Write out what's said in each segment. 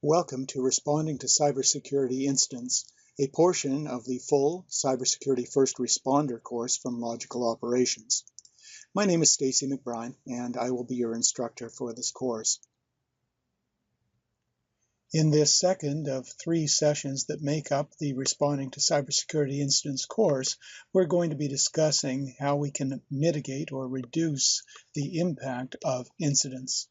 Welcome to Responding to Cybersecurity Incidents, a portion of the full Cybersecurity First Responder course from Logical Operations. My name is Stacy McBride, and I will be your instructor for this course. In this second of 3 sessions that make up the Responding to Cybersecurity Incidents course, we're going to be discussing how we can mitigate or reduce the impact of incidents.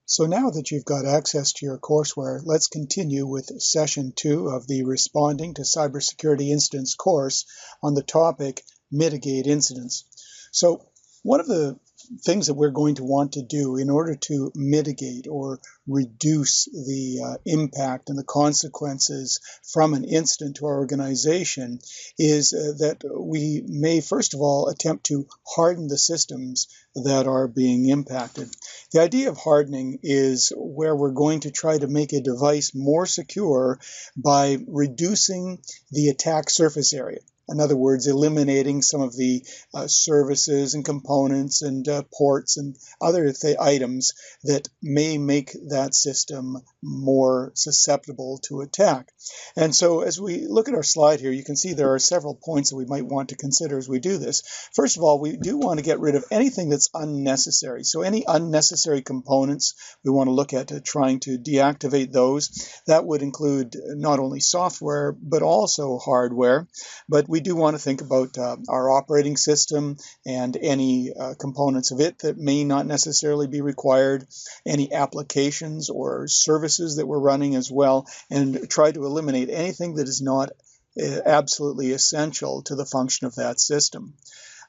So now that you've got access to your courseware, let's continue with session 2 of the Responding to Cybersecurity Incidents course on the topic Mitigate Incidents. So one of the things that we're going to want to do in order to mitigate or reduce the impact and the consequences from an incident to our organization is that we may first of all attempt to harden the systems that are being impacted. The idea of hardening is where we're going to try to make a device more secure by reducing the attack surface area. In other words, eliminating some of the services and components and ports and other items that may make that system more susceptible to attack. And so as we look at our slide here, you can see there are several points that we might want to consider as we do this. First of all, we do want to get rid of anything that's unnecessary. So any unnecessary components, we want to look at trying to deactivate those. That would include not only software, but also hardware. But we do want to think about our operating system and any components of it that may not necessarily be required, any applications or services that we're running as well, and try to eliminate anything that is not absolutely essential to the function of that system.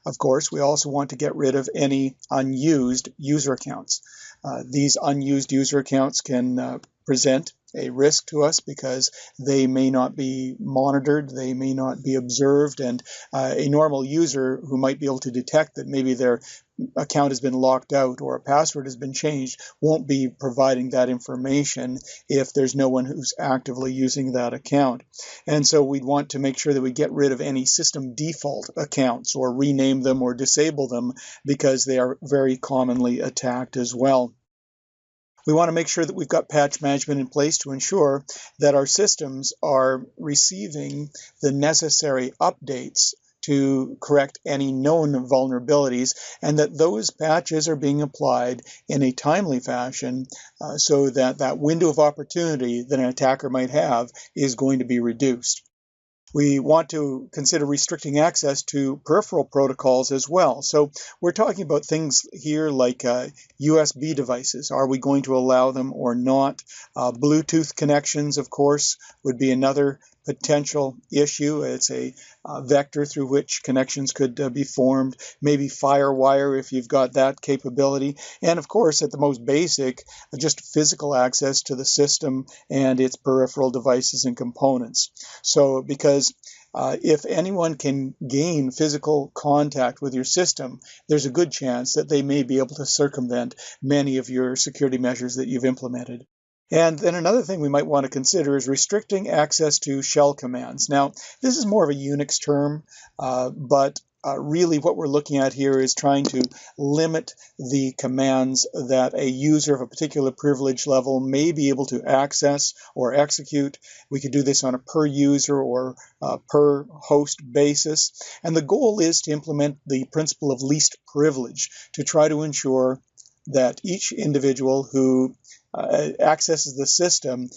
Of course, we also want to get rid of any unused user accounts. These unused user accounts can present a risk to us because they may not be monitored, they may not be observed, and a normal user who might be able to detect that maybe their account has been locked out or a password has been changed won't be providing that information if there's no one who's actively using that account. And so we'd want to make sure that we get rid of any system default accounts or rename them or disable them because they are very commonly attacked as well. We want to make sure that we've got patch management in place to ensure that our systems are receiving the necessary updates to correct any known vulnerabilities, and that those patches are being applied in a timely fashion so that that window of opportunity that an attacker might have is going to be reduced. We want to consider restricting access to peripheral protocols as well. So we're talking about things here like USB devices. Are we going to allow them or not? Bluetooth connections, of course, would be another potential issue. It's a vector through which connections could be formed. Maybe FireWire if you've got that capability. And of course, at the most basic, just physical access to the system and its peripheral devices and components. So because if anyone can gain physical contact with your system, there's a good chance that they may be able to circumvent many of your security measures that you've implemented. And then another thing we might want to consider is restricting access to shell commands. Now, this is more of a Unix term, but really what we're looking at here is trying to limit the commands that a user of a particular privilege level may be able to access or execute. We could do this on a per user or per host basis. And the goal is to implement the principle of least privilege to try to ensure that each individual who accesses the system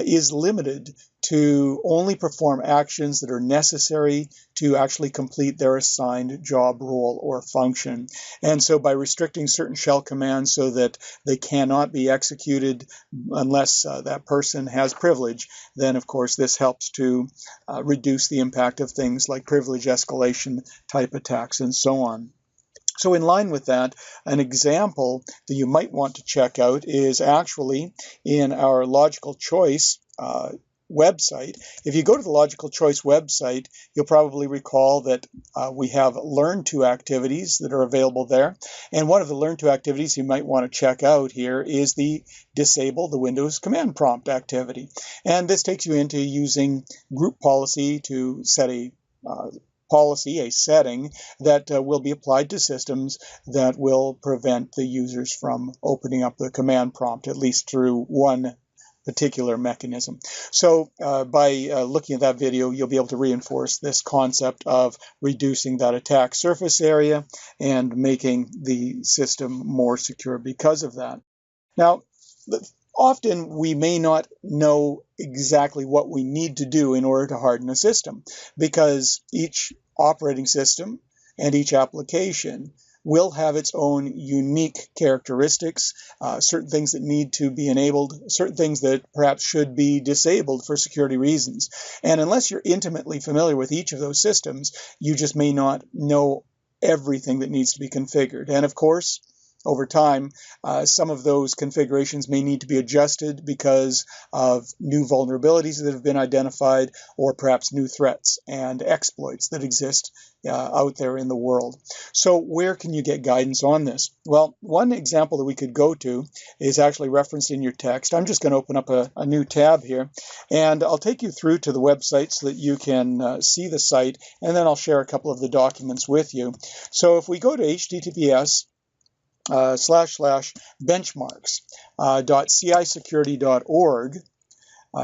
is limited to only perform actions that are necessary to actually complete their assigned job role or function. And so by restricting certain shell commands so that they cannot be executed unless that person has privilege, then of course this helps to reduce the impact of things like privilege escalation type attacks and so on. So in line with that, an example that you might want to check out is actually in our Logical Choice website. If you go to the Logical Choice website, you'll probably recall that we have Learn To activities that are available there. And one of the Learn To activities you might want to check out here is the Disable the Windows Command Prompt activity. And this takes you into using group policy to set a policy, a setting that will be applied to systems that will prevent the users from opening up the command prompt, at least through one particular mechanism. So by looking at that video, you'll be able to reinforce this concept of reducing that attack surface area and making the system more secure because of that. Now, often we may not know exactly what we need to do in order to harden a system, because each operating system and each application will have its own unique characteristics, certain things that need to be enabled, certain things that perhaps should be disabled for security reasons. And unless you're intimately familiar with each of those systems, you just may not know everything that needs to be configured. And of course, over time, some of those configurations may need to be adjusted because of new vulnerabilities that have been identified, or perhaps new threats and exploits that exist out there in the world. So where can you get guidance on this? Well, one example that we could go to is actually referenced in your text. I'm just going to open up a new tab here, and I'll take you through to the website so that you can see the site, and then I'll share a couple of the documents with you. So if we go to https //benchmarks.cisecurity.org.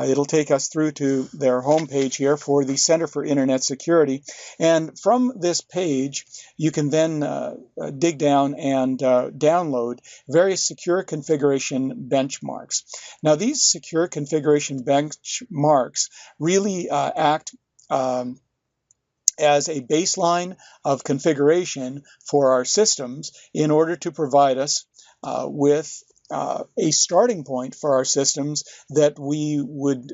It'll take us through to their homepage here for the Center for Internet Security. And from this page, you can then dig down and download various secure configuration benchmarks. Now, these secure configuration benchmarks really act as a baseline of configuration for our systems in order to provide us with a starting point for our systems that we would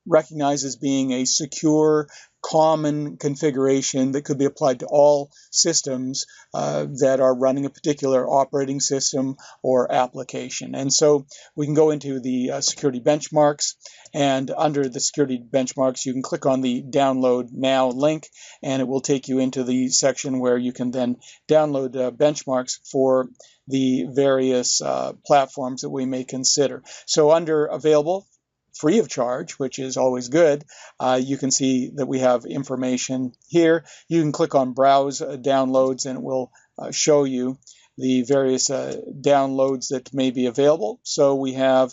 recognize as being a secure, common configuration that could be applied to all systems that are running a particular operating system or application. And so we can go into the security benchmarks, and under the security benchmarks, you can click on the download now link, and it will take you into the section where you can then download benchmarks for the various platforms that we may consider. So under available, free of charge, which is always good, you can see that we have information here. You can click on Browse Downloads, and it will show you the various downloads that may be available. So we have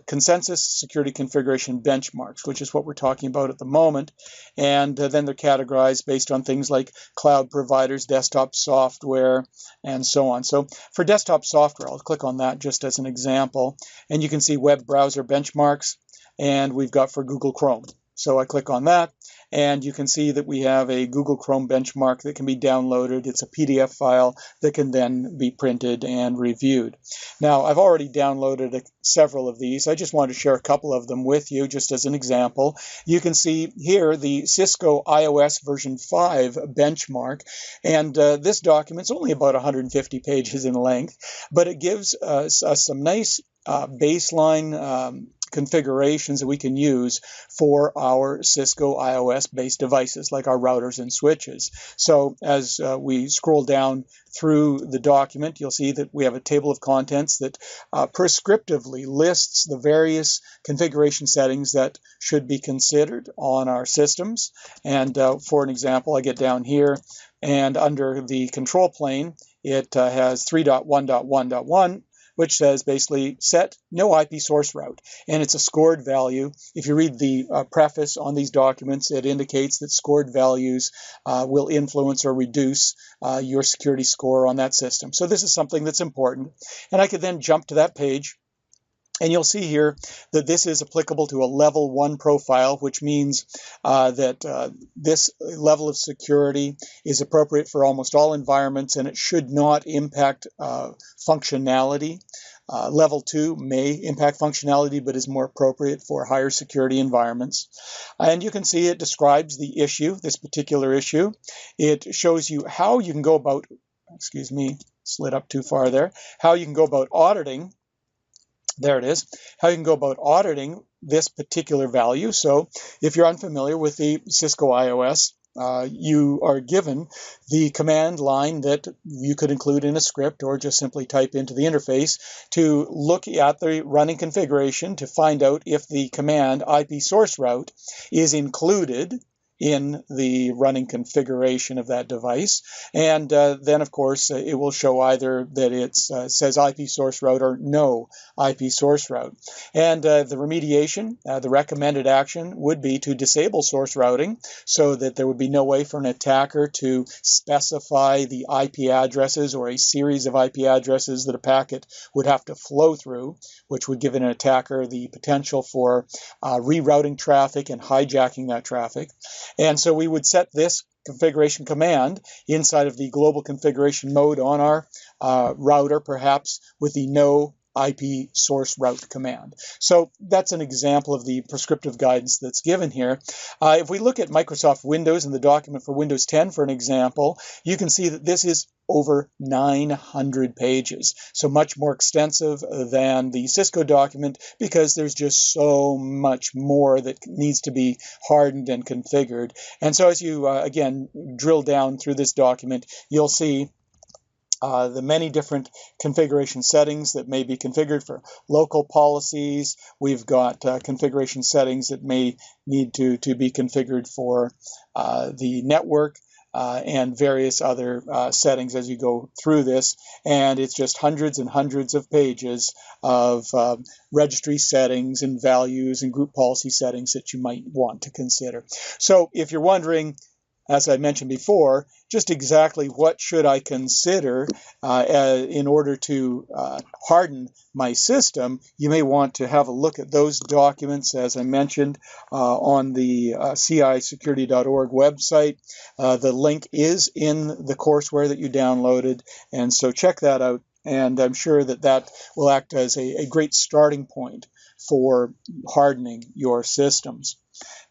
consensus security configuration benchmarks, which is what we're talking about at the moment. And then they're categorized based on things like cloud providers, desktop software, and so on. So for desktop software, I'll click on that just as an example. And you can see web browser benchmarks, and we've got for Google Chrome. So I click on that, and you can see that we have a Google Chrome benchmark that can be downloaded. It's a PDF file that can then be printed and reviewed. Now, I've already downloaded several of these. I just wanted to share a couple of them with you just as an example. You can see here the Cisco IOS version 5 benchmark, and this document's only about 150 pages in length, but it gives us some nice baseline configurations that we can use for our Cisco IOS-based devices, like our routers and switches. So as we scroll down through the document, you'll see that we have a table of contents that prescriptively lists the various configuration settings that should be considered on our systems. And for an example, I get down here, and under the control plane, it has 3.1.1.1, which says basically set no IP source route, and it's a scored value. If you read the preface on these documents, it indicates that scored values will influence or reduce your security score on that system. So this is something that's important, and I could then jump to that page, and you'll see here that this is applicable to a level 1 profile, which means that this level of security is appropriate for almost all environments, and it should not impact functionality. Level 2 may impact functionality, but is more appropriate for higher security environments. And you can see it describes the issue, this particular issue. It shows you how you can go about, excuse me, slid up too far there, how you can go about auditing. There it is, how you can go about auditing this particular value. So if you're unfamiliar with the Cisco IOS, you are given the command line that you could include in a script or just simply type into the interface to look at the running configuration to find out if the command IP source route is included in the running configuration of that device. And then, of course, it will show either that it says IP source route or no IP source route. And the remediation, the recommended action would be to disable source routing so that there would be no way for an attacker to specify the IP addresses or a series of IP addresses that a packet would have to flow through, which would give an attacker the potential for rerouting traffic and hijacking that traffic. And so we would set this configuration command inside of the global configuration mode on our router, perhaps with the no IP source route command. So that's an example of the prescriptive guidance that's given here. If we look at Microsoft Windows and the document for Windows 10, for an example, you can see that this is over 900 pages, so much more extensive than the Cisco document because there's just so much more that needs to be hardened and configured. And so as you, again, drill down through this document, you'll see the many different configuration settings that may be configured for local policies. We've got configuration settings that may need to be configured for the network and various other settings as you go through this. And it's just hundreds and hundreds of pages of registry settings and values and group policy settings that you might want to consider. So if you're wondering, as I mentioned before, just exactly what should I consider in order to harden my system, you may want to have a look at those documents, as I mentioned, on the CIsecurity.org website. The link is in the courseware that you downloaded, and so check that out, and I'm sure that that will act as a great starting point for hardening your systems.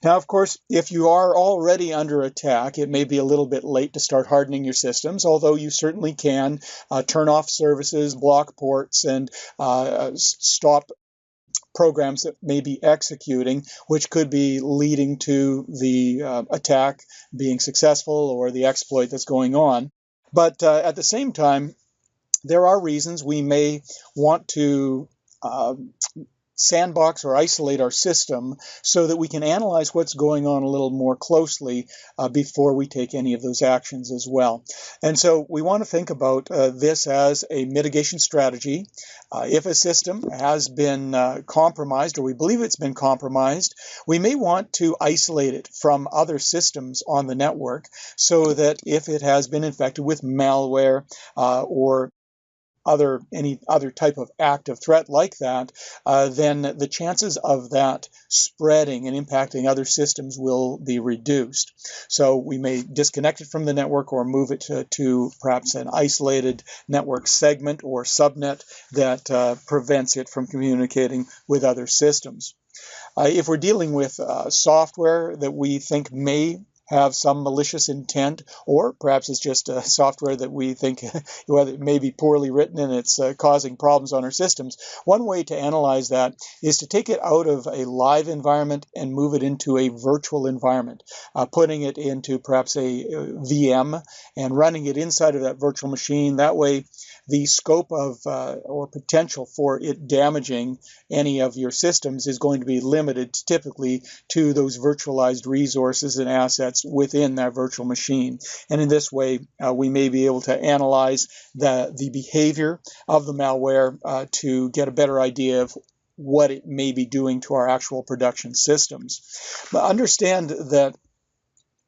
Now, of course, if you are already under attack, it may be a little bit late to start hardening your systems, although you certainly can turn off services, block ports, and stop programs that may be executing, which could be leading to the attack being successful or the exploit that's going on. But at the same time, there are reasons we may want to sandbox or isolate our system so that we can analyze what's going on a little more closely before we take any of those actions as well. And so we want to think about this as a mitigation strategy. If a system has been compromised, or we believe it's been compromised, we may want to isolate it from other systems on the network so that if it has been infected with malware or any other type of active threat like that, then the chances of that spreading and impacting other systems will be reduced. So we may disconnect it from the network or move it to perhaps an isolated network segment or subnet that prevents it from communicating with other systems. If we're dealing with software that we think may have some malicious intent, or perhaps it's just software that we think it may be poorly written and it's causing problems on our systems. One way to analyze that is to take it out of a live environment and move it into a virtual environment, putting it into perhaps a VM and running it inside of that virtual machine. That way, the scope of or potential for it damaging any of your systems is going to be limited typically to those virtualized resources and assets within that virtual machine. And in this way, we may be able to analyze the behavior of the malware to get a better idea of what it may be doing to our actual production systems. But understand that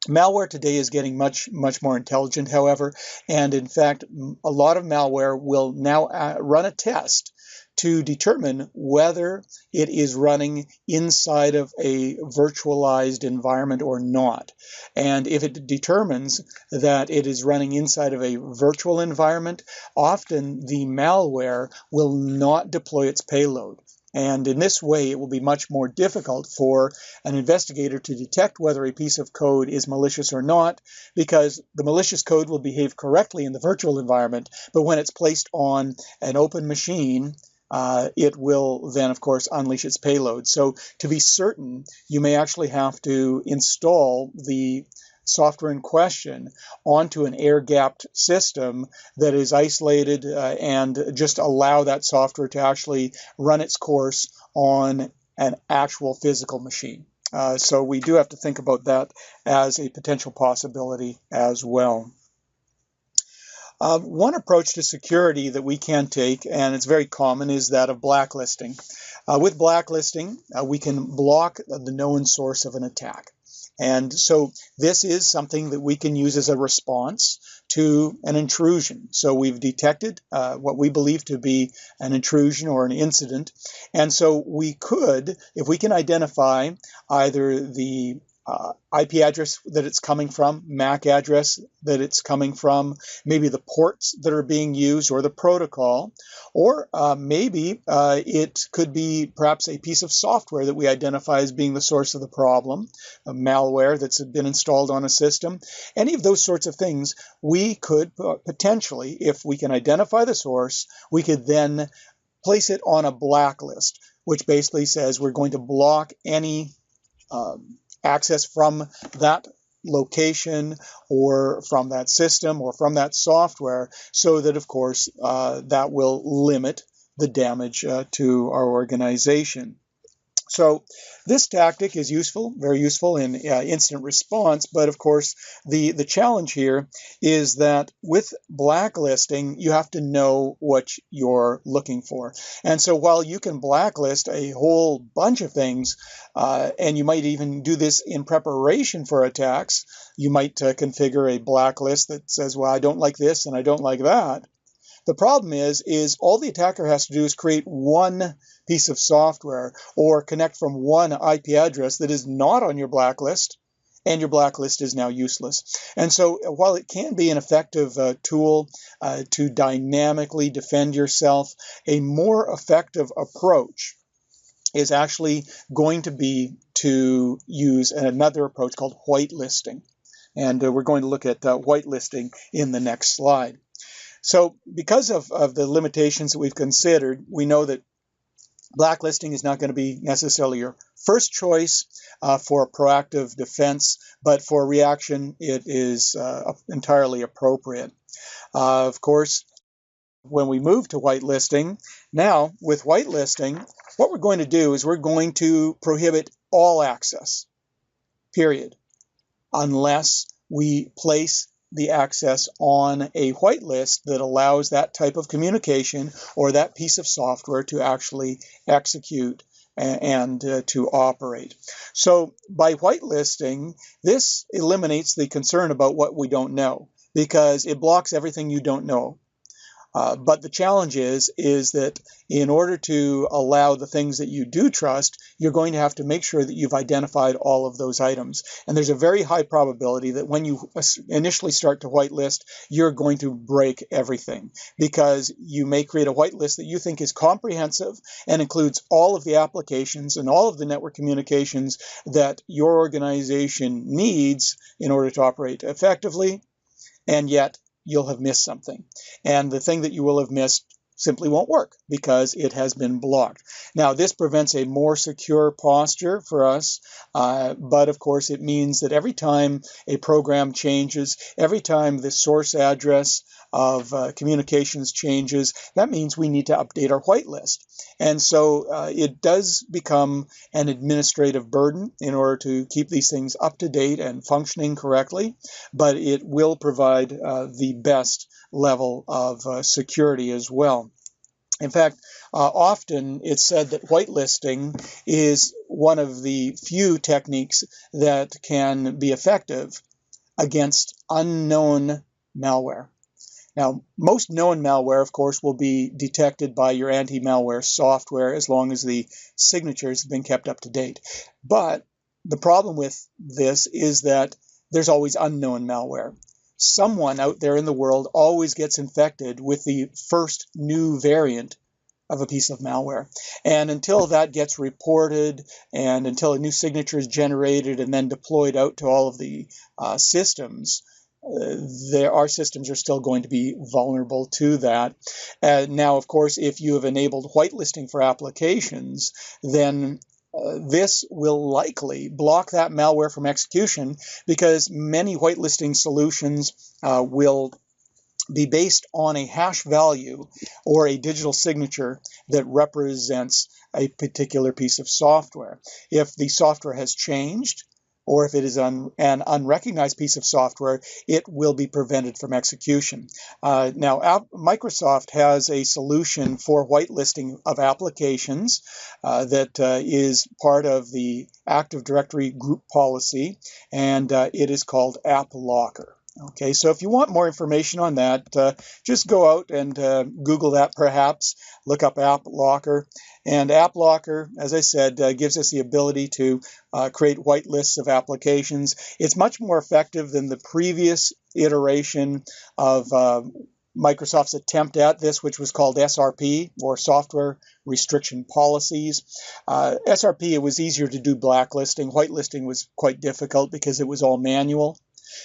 malware today is getting much more intelligent, however, and in fact, a lot of malware will now run a test to determine whether it is running inside of a virtualized environment or not. And if it determines that it is running inside of a virtual environment, often the malware will not deploy its payload. And in this way, it will be much more difficult for an investigator to detect whether a piece of code is malicious or not, because the malicious code will behave correctly in the virtual environment, but when it's placed on an open machine, it will then, of course, unleash its payload. So to be certain, you may actually have to install the software in question onto an air-gapped system that is isolated and just allow that software to actually run its course on an actual physical machine. So we do have to think about that as a potential possibility as well. One approach to security that we can take, and it's very common, is that of blacklisting. With blacklisting, we can block the known source of an attack. And so this is something that we can use as a response to an intrusion. So we've detected what we believe to be an intrusion or an incident. And so we could, if we can identify either the IP address that it's coming from, MAC address that it's coming from, maybe the ports that are being used or the protocol, or maybe it could be perhaps a piece of software that we identify as being the source of the problem, a malware that's been installed on a system. Any of those sorts of things, we could potentially, if we can identify the source, we could then place it on a blacklist, which basically says we're going to block any access from that location or from that system or from that software, so that, of course, that will limit the damage to our organization. So this tactic is useful, very useful in incident response, but of course the challenge here is that with blacklisting, you have to know what you're looking for. And so while you can blacklist a whole bunch of things, and you might even do this in preparation for attacks, you might configure a blacklist that says, well, I don't like this and I don't like that. The problem is all the attacker has to do is create one piece of software or connect from one IP address that is not on your blacklist, and your blacklist is now useless. And so while it can be an effective tool to dynamically defend yourself, a more effective approach is actually going to be to use another approach called whitelisting. And we're going to look at whitelisting in the next slide. So because of the limitations that we've considered, we know that blacklisting is not going to be necessarily your first choice for a proactive defense, but for reaction, it is entirely appropriate. Of course, when we move to whitelisting, now with whitelisting, what we're going to do is we're going to prohibit all access, period, unless we place the access on a whitelist that allows that type of communication or that piece of software to actually execute and to operate. So by whitelisting, this eliminates the concern about what we don't know, because it blocks everything you don't know. But the challenge is that in order to allow the things that you do trust, you're going to have to make sure that you've identified all of those items. And there's a very high probability that when you initially start to whitelist, you're going to break everything, because you may create a whitelist that you think is comprehensive and includes all of the applications and all of the network communications that your organization needs in order to operate effectively, and yet you'll have missed something. And the thing that you will have missed simply won't work because it has been blocked. Now, this prevents a more secure posture for us, but of course it means that every time a program changes, every time the source address of communications changes, that means we need to update our whitelist. And so it does become an administrative burden in order to keep these things up to date and functioning correctly, but it will provide the best level of security as well. In fact, often it's said that whitelisting is one of the few techniques that can be effective against unknown malware. Now, most known malware, of course, will be detected by your anti-malware software as long as the signatures have been kept up to date. But the problem with this is that there's always unknown malware. Someone out there in the world always gets infected with the first new variant of a piece of malware. And until that gets reported and until a new signature is generated and then deployed out to all of the systems, our systems are still going to be vulnerable to that. Now, of course, if you have enabled whitelisting for applications, then this will likely block that malware from execution, because many whitelisting solutions will be based on a hash value or a digital signature that represents a particular piece of software. If the software has changed, or if it is an unrecognized piece of software, it will be prevented from execution. Now, Microsoft has a solution for whitelisting of applications that is part of the Active Directory group policy, and it is called App Locker. Okay, so if you want more information on that, just go out and Google that perhaps, look up App Locker. And App Locker, as I said, gives us the ability to create whitelists of applications. It's much more effective than the previous iteration of Microsoft's attempt at this, which was called SRP, or Software Restriction Policies. SRP, it was easier to do blacklisting. Whitelisting was quite difficult because it was all manual.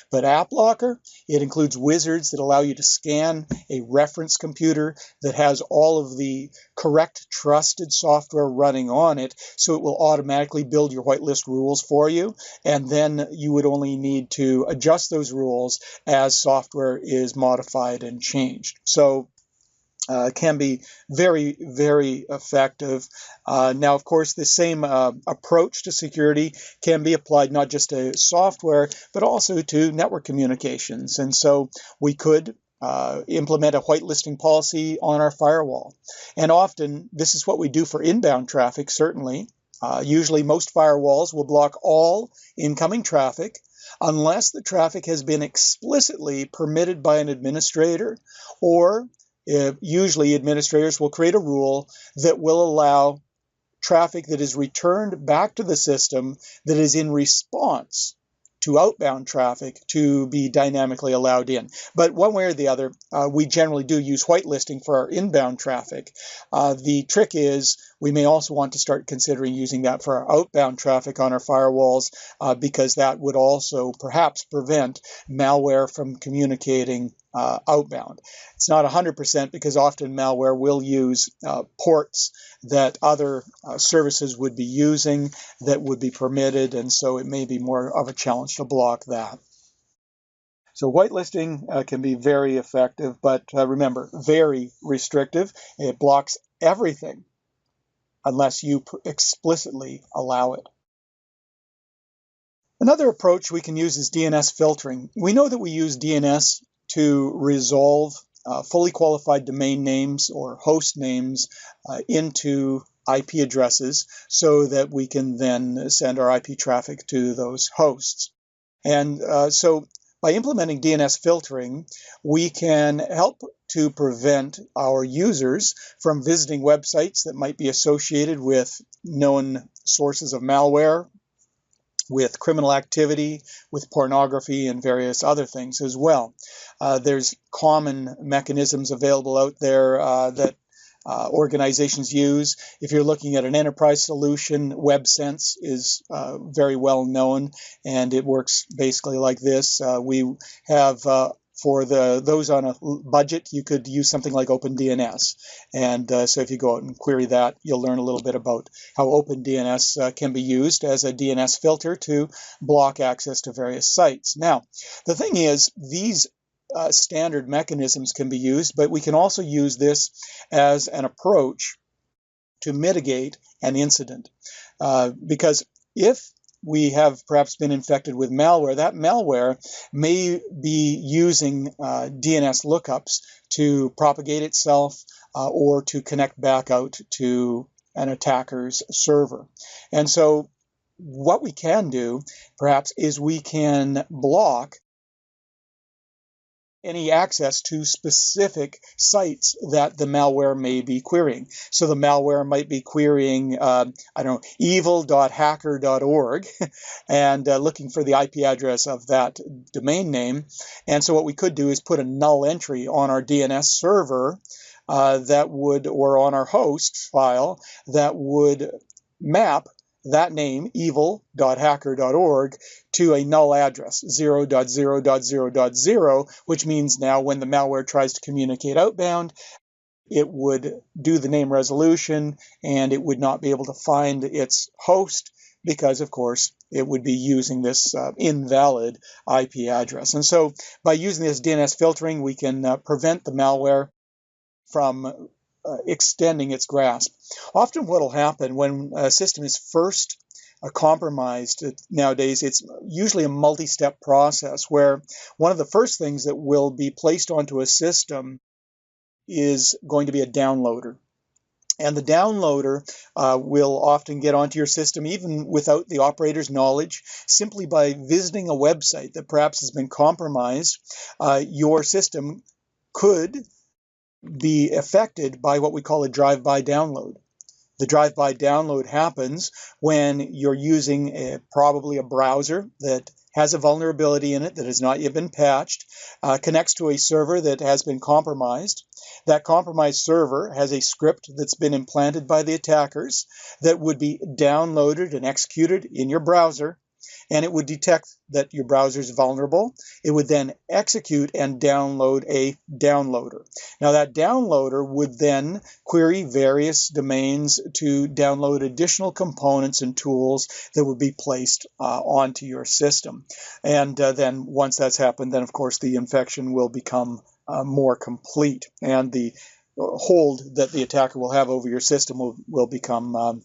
But App Locker, it includes wizards that allow you to scan a reference computer that has all of the correct trusted software running on it, so it will automatically build your whitelist rules for you, and then you would only need to adjust those rules as software is modified and changed. So can be very, very effective. Now, of course, the same approach to security can be applied not just to software, but also to network communications. And so we could implement a whitelisting policy on our firewall. And often, this is what we do for inbound traffic, certainly. Usually, most firewalls will block all incoming traffic unless the traffic has been explicitly permitted by an administrator, or usually administrators will create a rule that will allow traffic that is returned back to the system that is in response to outbound traffic to be dynamically allowed in. But one way or the other, we generally do use whitelisting for our inbound traffic. The trick is we may also want to start considering using that for our outbound traffic on our firewalls, because that would also perhaps prevent malware from communicating outbound. It's not 100% because often malware will use ports that other services would be using that would be permitted, and so it may be more of a challenge to block that. So whitelisting can be very effective, but remember, very restrictive. It blocks everything unless you explicitly allow it. Another approach we can use is DNS filtering. We know that we use DNS to resolve fully qualified domain names or host names into IP addresses so that we can then send our IP traffic to those hosts. And so by implementing DNS filtering, we can help to prevent our users from visiting websites that might be associated with known sources of malware, with criminal activity, with pornography, and various other things as well. There's common mechanisms available out there that organizations use. If you're looking at an enterprise solution, WebSense is very well known, and it works basically like this. We have for those on a budget, you could use something like OpenDNS. And so if you go out and query that, you'll learn a little bit about how OpenDNS can be used as a DNS filter to block access to various sites. Now, the thing is, these standard mechanisms can be used, but we can also use this as an approach to mitigate an incident. Because if we have perhaps been infected with malware, that malware may be using DNS lookups to propagate itself or to connect back out to an attacker's server. And so what we can do, perhaps, is we can block any access to specific sites that the malware may be querying. So the malware might be querying, evil.hacker.org and looking for the IP address of that domain name. And so what we could do is put a null entry on our DNS server that would, or on our host file, that would map that name, evil.hacker.org, to a null address, 0.0.0.0, which means now when the malware tries to communicate outbound, it would do the name resolution and it would not be able to find its host because, of course, it would be using this invalid IP address. And so by using this DNS filtering, we can prevent the malware from extending its grasp. Often what will happen when a system is first compromised nowadays, it's usually a multi-step process where one of the first things that will be placed onto a system is going to be a downloader. And the downloader will often get onto your system even without the operator's knowledge. Simply by visiting a website that perhaps has been compromised, your system could be affected by what we call a drive-by download. The drive-by download happens when you're using probably a browser that has a vulnerability in it that has not yet been patched, connects to a server that has been compromised. That compromised server has a script that's been implanted by the attackers that would be downloaded and executed in your browser, and it would detect that your browser is vulnerable. It would then execute and download a downloader. Now that downloader would then query various domains to download additional components and tools that would be placed onto your system. And then once that's happened, then of course the infection will become more complete, and the hold that the attacker will have over your system will become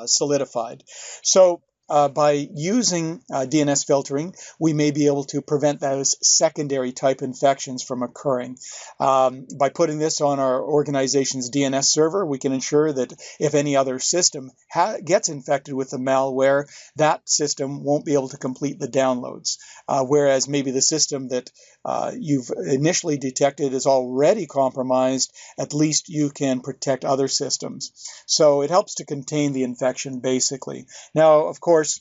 solidified. So by using DNS filtering, we may be able to prevent those secondary type infections from occurring. By putting this on our organization's DNS server, we can ensure that if any other system gets infected with the malware, that system won't be able to complete the downloads. Whereas maybe the system that you've initially detected is already compromised, at least you can protect other systems. So it helps to contain the infection, basically. Now, of course,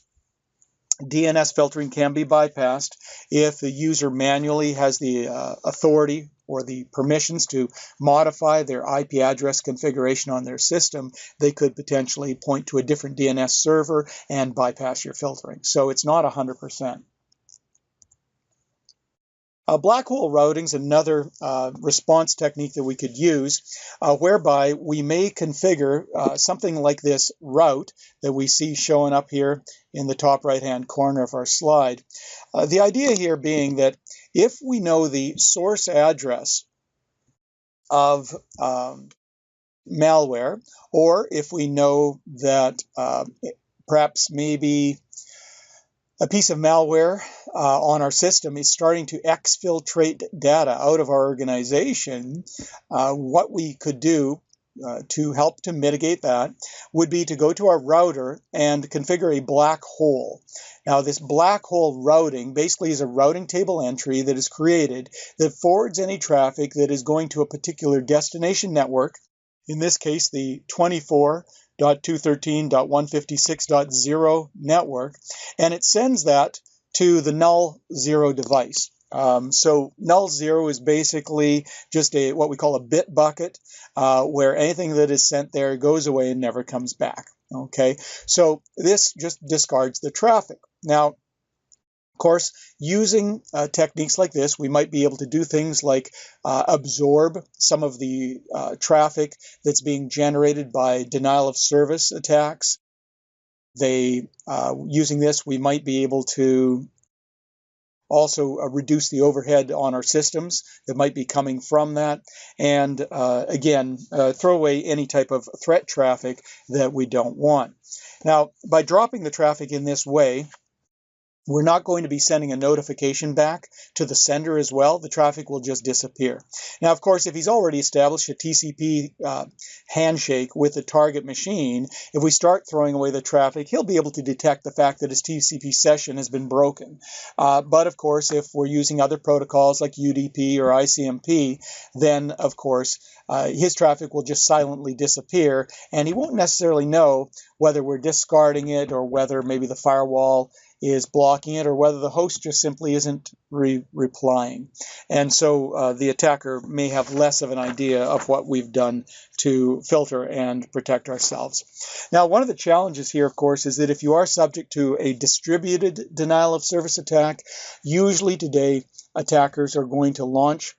DNS filtering can be bypassed if the user manually has the authority or the permissions to modify their IP address configuration on their system. They could potentially point to a different DNS server and bypass your filtering. So it's not 100%. Black hole routing is another response technique that we could use, whereby we may configure something like this route that we see showing up here in the top right-hand corner of our slide. The idea here being that if we know the source address of malware, or if we know that perhaps maybe a piece of malware on our system is starting to exfiltrate data out of our organization, what we could do to help to mitigate that would be to go to our router and configure a black hole. Now, this black hole routing basically is a routing table entry that is created that forwards any traffic that is going to a particular destination network, in this case the 24.213.156.0 network, and it sends that to the null zero device. So null zero is basically just what we call a bit bucket, where anything that is sent there goes away and never comes back. Okay, so this just discards the traffic. Now, of course, using techniques like this, we might be able to do things like absorb some of the traffic that's being generated by denial of service attacks. Using this, we might be able to also reduce the overhead on our systems that might be coming from that, and again, throw away any type of threat traffic that we don't want. Now, by dropping the traffic in this way, we're not going to be sending a notification back to the sender as well. The traffic will just disappear. Now, of course, if he's already established a TCP handshake with the target machine, if we start throwing away the traffic, he'll be able to detect the fact that his TCP session has been broken. But, of course, if we're using other protocols like UDP or ICMP, then, of course, his traffic will just silently disappear, and he won't necessarily know whether we're discarding it or whether maybe the firewall is blocking it, or whether the host just simply isn't replying. And so the attacker may have less of an idea of what we've done to filter and protect ourselves. Now, one of the challenges here, of course, is that if you are subject to a distributed denial of service attack, usually today attackers are going to launch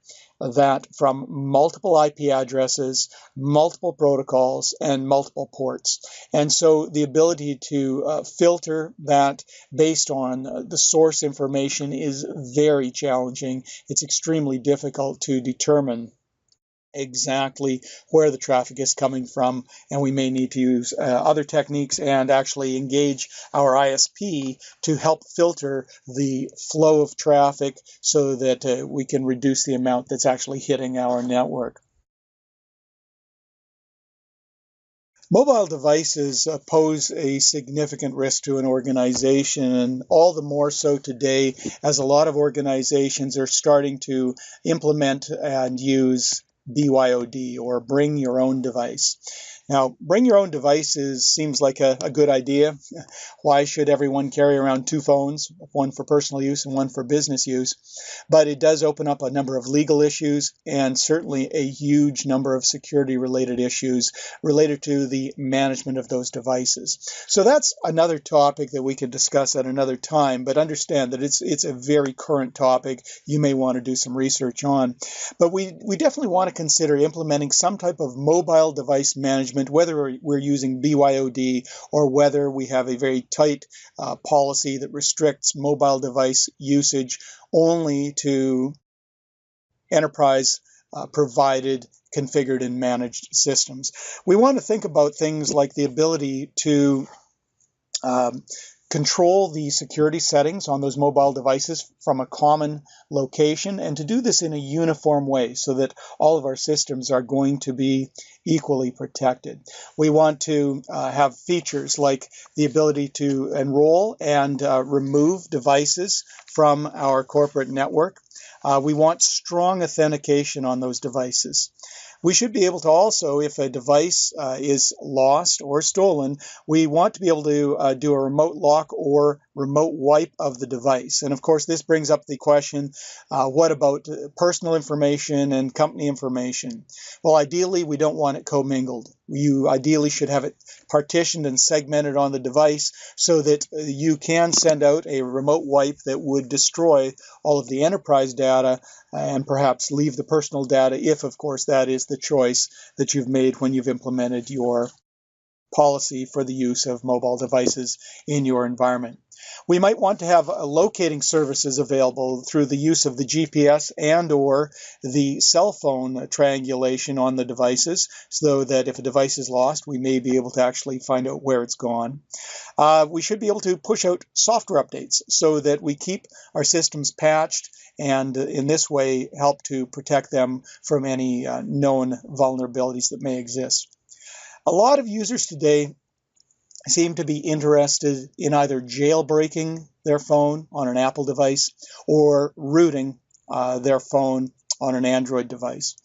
that from multiple IP addresses, multiple protocols, and multiple ports. And so the ability to filter that based on the source information is very challenging. It's extremely difficult to determine exactly where the traffic is coming from, and we may need to use other techniques and actually engage our ISP to help filter the flow of traffic so that we can reduce the amount that's actually hitting our network. Mobile devices pose a significant risk to an organization, and all the more so today as a lot of organizations are starting to implement and use BYOD, or bring your own device. Now, bring your own devices seems like a good idea. Why should everyone carry around two phones, one for personal use and one for business use? But it does open up a number of legal issues and certainly a huge number of security-related issues related to the management of those devices. So that's another topic that we could discuss at another time, but understand that it's a very current topic you may want to do some research on. But we definitely want to consider implementing some type of mobile device management, whether we're using BYOD or whether we have a very tight policy that restricts mobile device usage only to enterprise provided, configured, and managed systems. We want to think about things like the ability to control the security settings on those mobile devices from a common location, and to do this in a uniform way so that all of our systems are going to be equally protected. We want to have features like the ability to enroll and remove devices from our corporate network. We want strong authentication on those devices. We should be able to also, if a device is lost or stolen, we want to be able to do a remote lock or remote wipe of the device. And of course, this brings up the question, what about personal information and company information? Well, ideally, we don't want it commingled. You ideally should have it partitioned and segmented on the device so that you can send out a remote wipe that would destroy all of the enterprise data and perhaps leave the personal data if, of course, that is the choice that you've made when you've implemented your policy for the use of mobile devices in your environment. We might want to have locating services available through the use of the GPS and or the cell phone triangulation on the devices, so that if a device is lost, we may be able to actually find out where it's gone. We should be able to push out software updates so that we keep our systems patched and in this way help to protect them from any known vulnerabilities that may exist. A lot of users today seem to be interested in either jailbreaking their phone on an Apple device or rooting their phone on an Android device.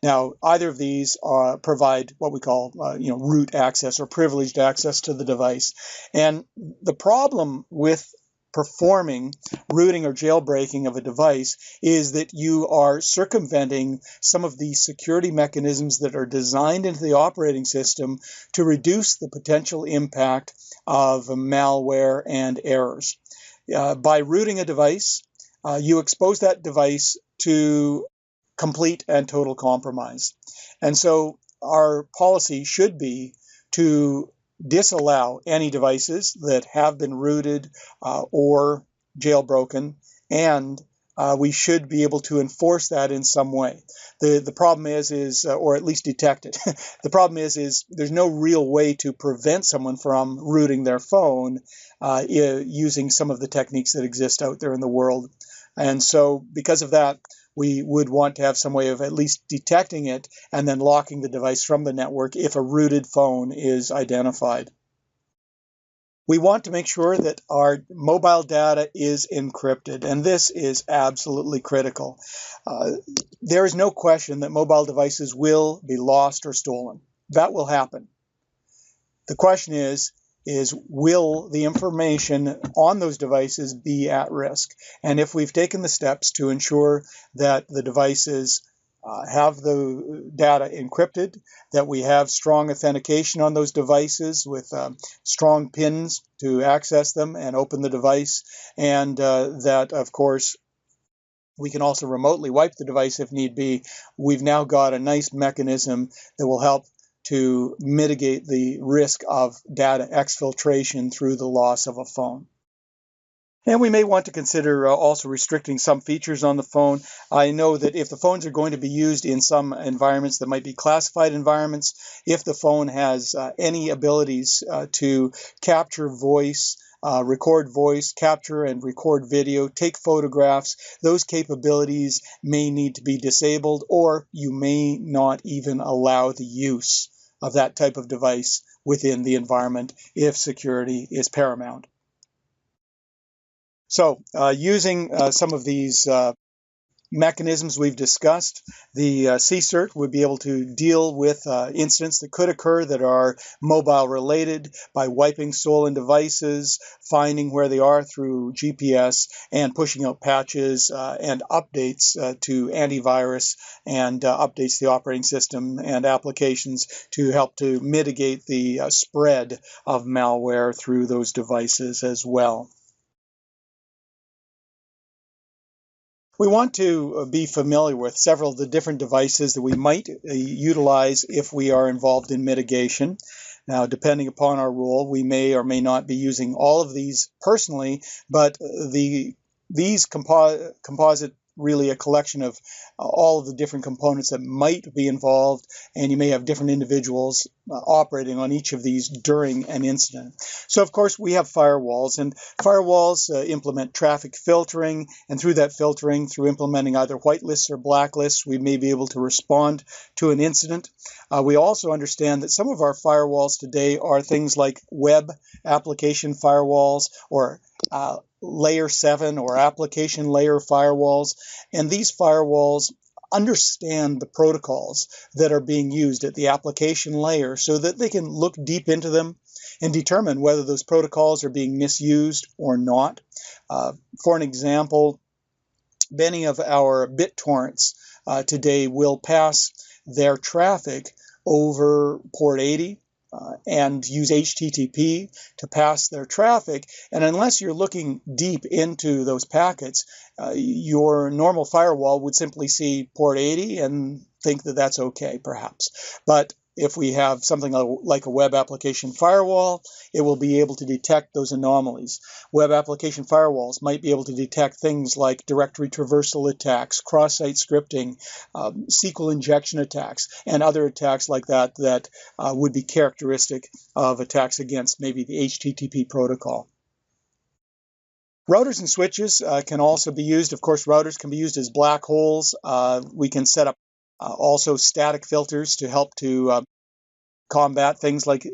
Now, either of these provide what we call root access or privileged access to the device. And the problem with performing rooting or jailbreaking of a device is that you are circumventing some of the security mechanisms that are designed into the operating system to reduce the potential impact of malware and errors. By rooting a device, you expose that device to complete and total compromise. And so our policy should be to disallow any devices that have been rooted or jailbroken, and we should be able to enforce that in some way. The problem is or at least detect it. The problem is there's no real way to prevent someone from rooting their phone using some of the techniques that exist out there in the world. And so because of that, we would want to have some way of at least detecting it and then locking the device from the network if a rooted phone is identified. We want to make sure that our mobile data is encrypted, and this is absolutely critical. There is no question that mobile devices will be lost or stolen. That will happen. The question is will the information on those devices be at risk? And if we've taken the steps to ensure that the devices have the data encrypted, that we have strong authentication on those devices with strong pins to access them and open the device, and that, of course, We can also remotely wipe the device if need be. We've now got a nice mechanism that will help to mitigate the risk of data exfiltration through the loss of a phone. And we may want to consider also restricting some features on the phone. I know that if the phones are going to be used in some environments that might be classified environments, if the phone has any abilities to capture voice, record voice, capture and record video, take photographs, those capabilities may need to be disabled, or you may not even allow the use of that type of device within the environment if security is paramount. So using some of these mechanisms we've discussed, the CSIRT would be able to deal with incidents that could occur that are mobile related by wiping stolen devices, finding where they are through GPS, and pushing out patches and updates to antivirus and updates to the operating system and applications to help to mitigate the spread of malware through those devices as well. We want to be familiar with several of the different devices that we might utilize if we are involved in mitigation. Now, depending upon our role, we may or may not be using all of these personally, but these composite really a collection of all of the different components that might be involved, and you may have different individuals operating on each of these during an incident. So of course we have firewalls, and firewalls implement traffic filtering, and through that filtering, through implementing either whitelists or blacklists, we may be able to respond to an incident. We also understand that some of our firewalls today are things like web application firewalls or layer 7 or application layer firewalls, and these firewalls understand the protocols that are being used at the application layer so that they can look deep into them and determine whether those protocols are being misused or not. For an example, many of our BitTorrents today will pass their traffic over port 80 and use HTTP to pass their traffic. And unless you're looking deep into those packets, your normal firewall would simply see port 80 and think that that's okay, perhaps. But if we have something like a web application firewall, it will be able to detect those anomalies. Web application firewalls might be able to detect things like directory traversal attacks, cross-site scripting, SQL injection attacks, and other attacks like that that would be characteristic of attacks against maybe the HTTP protocol. Routers and switches can also be used. Of course, routers can be used as black holes. We can set up also static filters to help to combat things like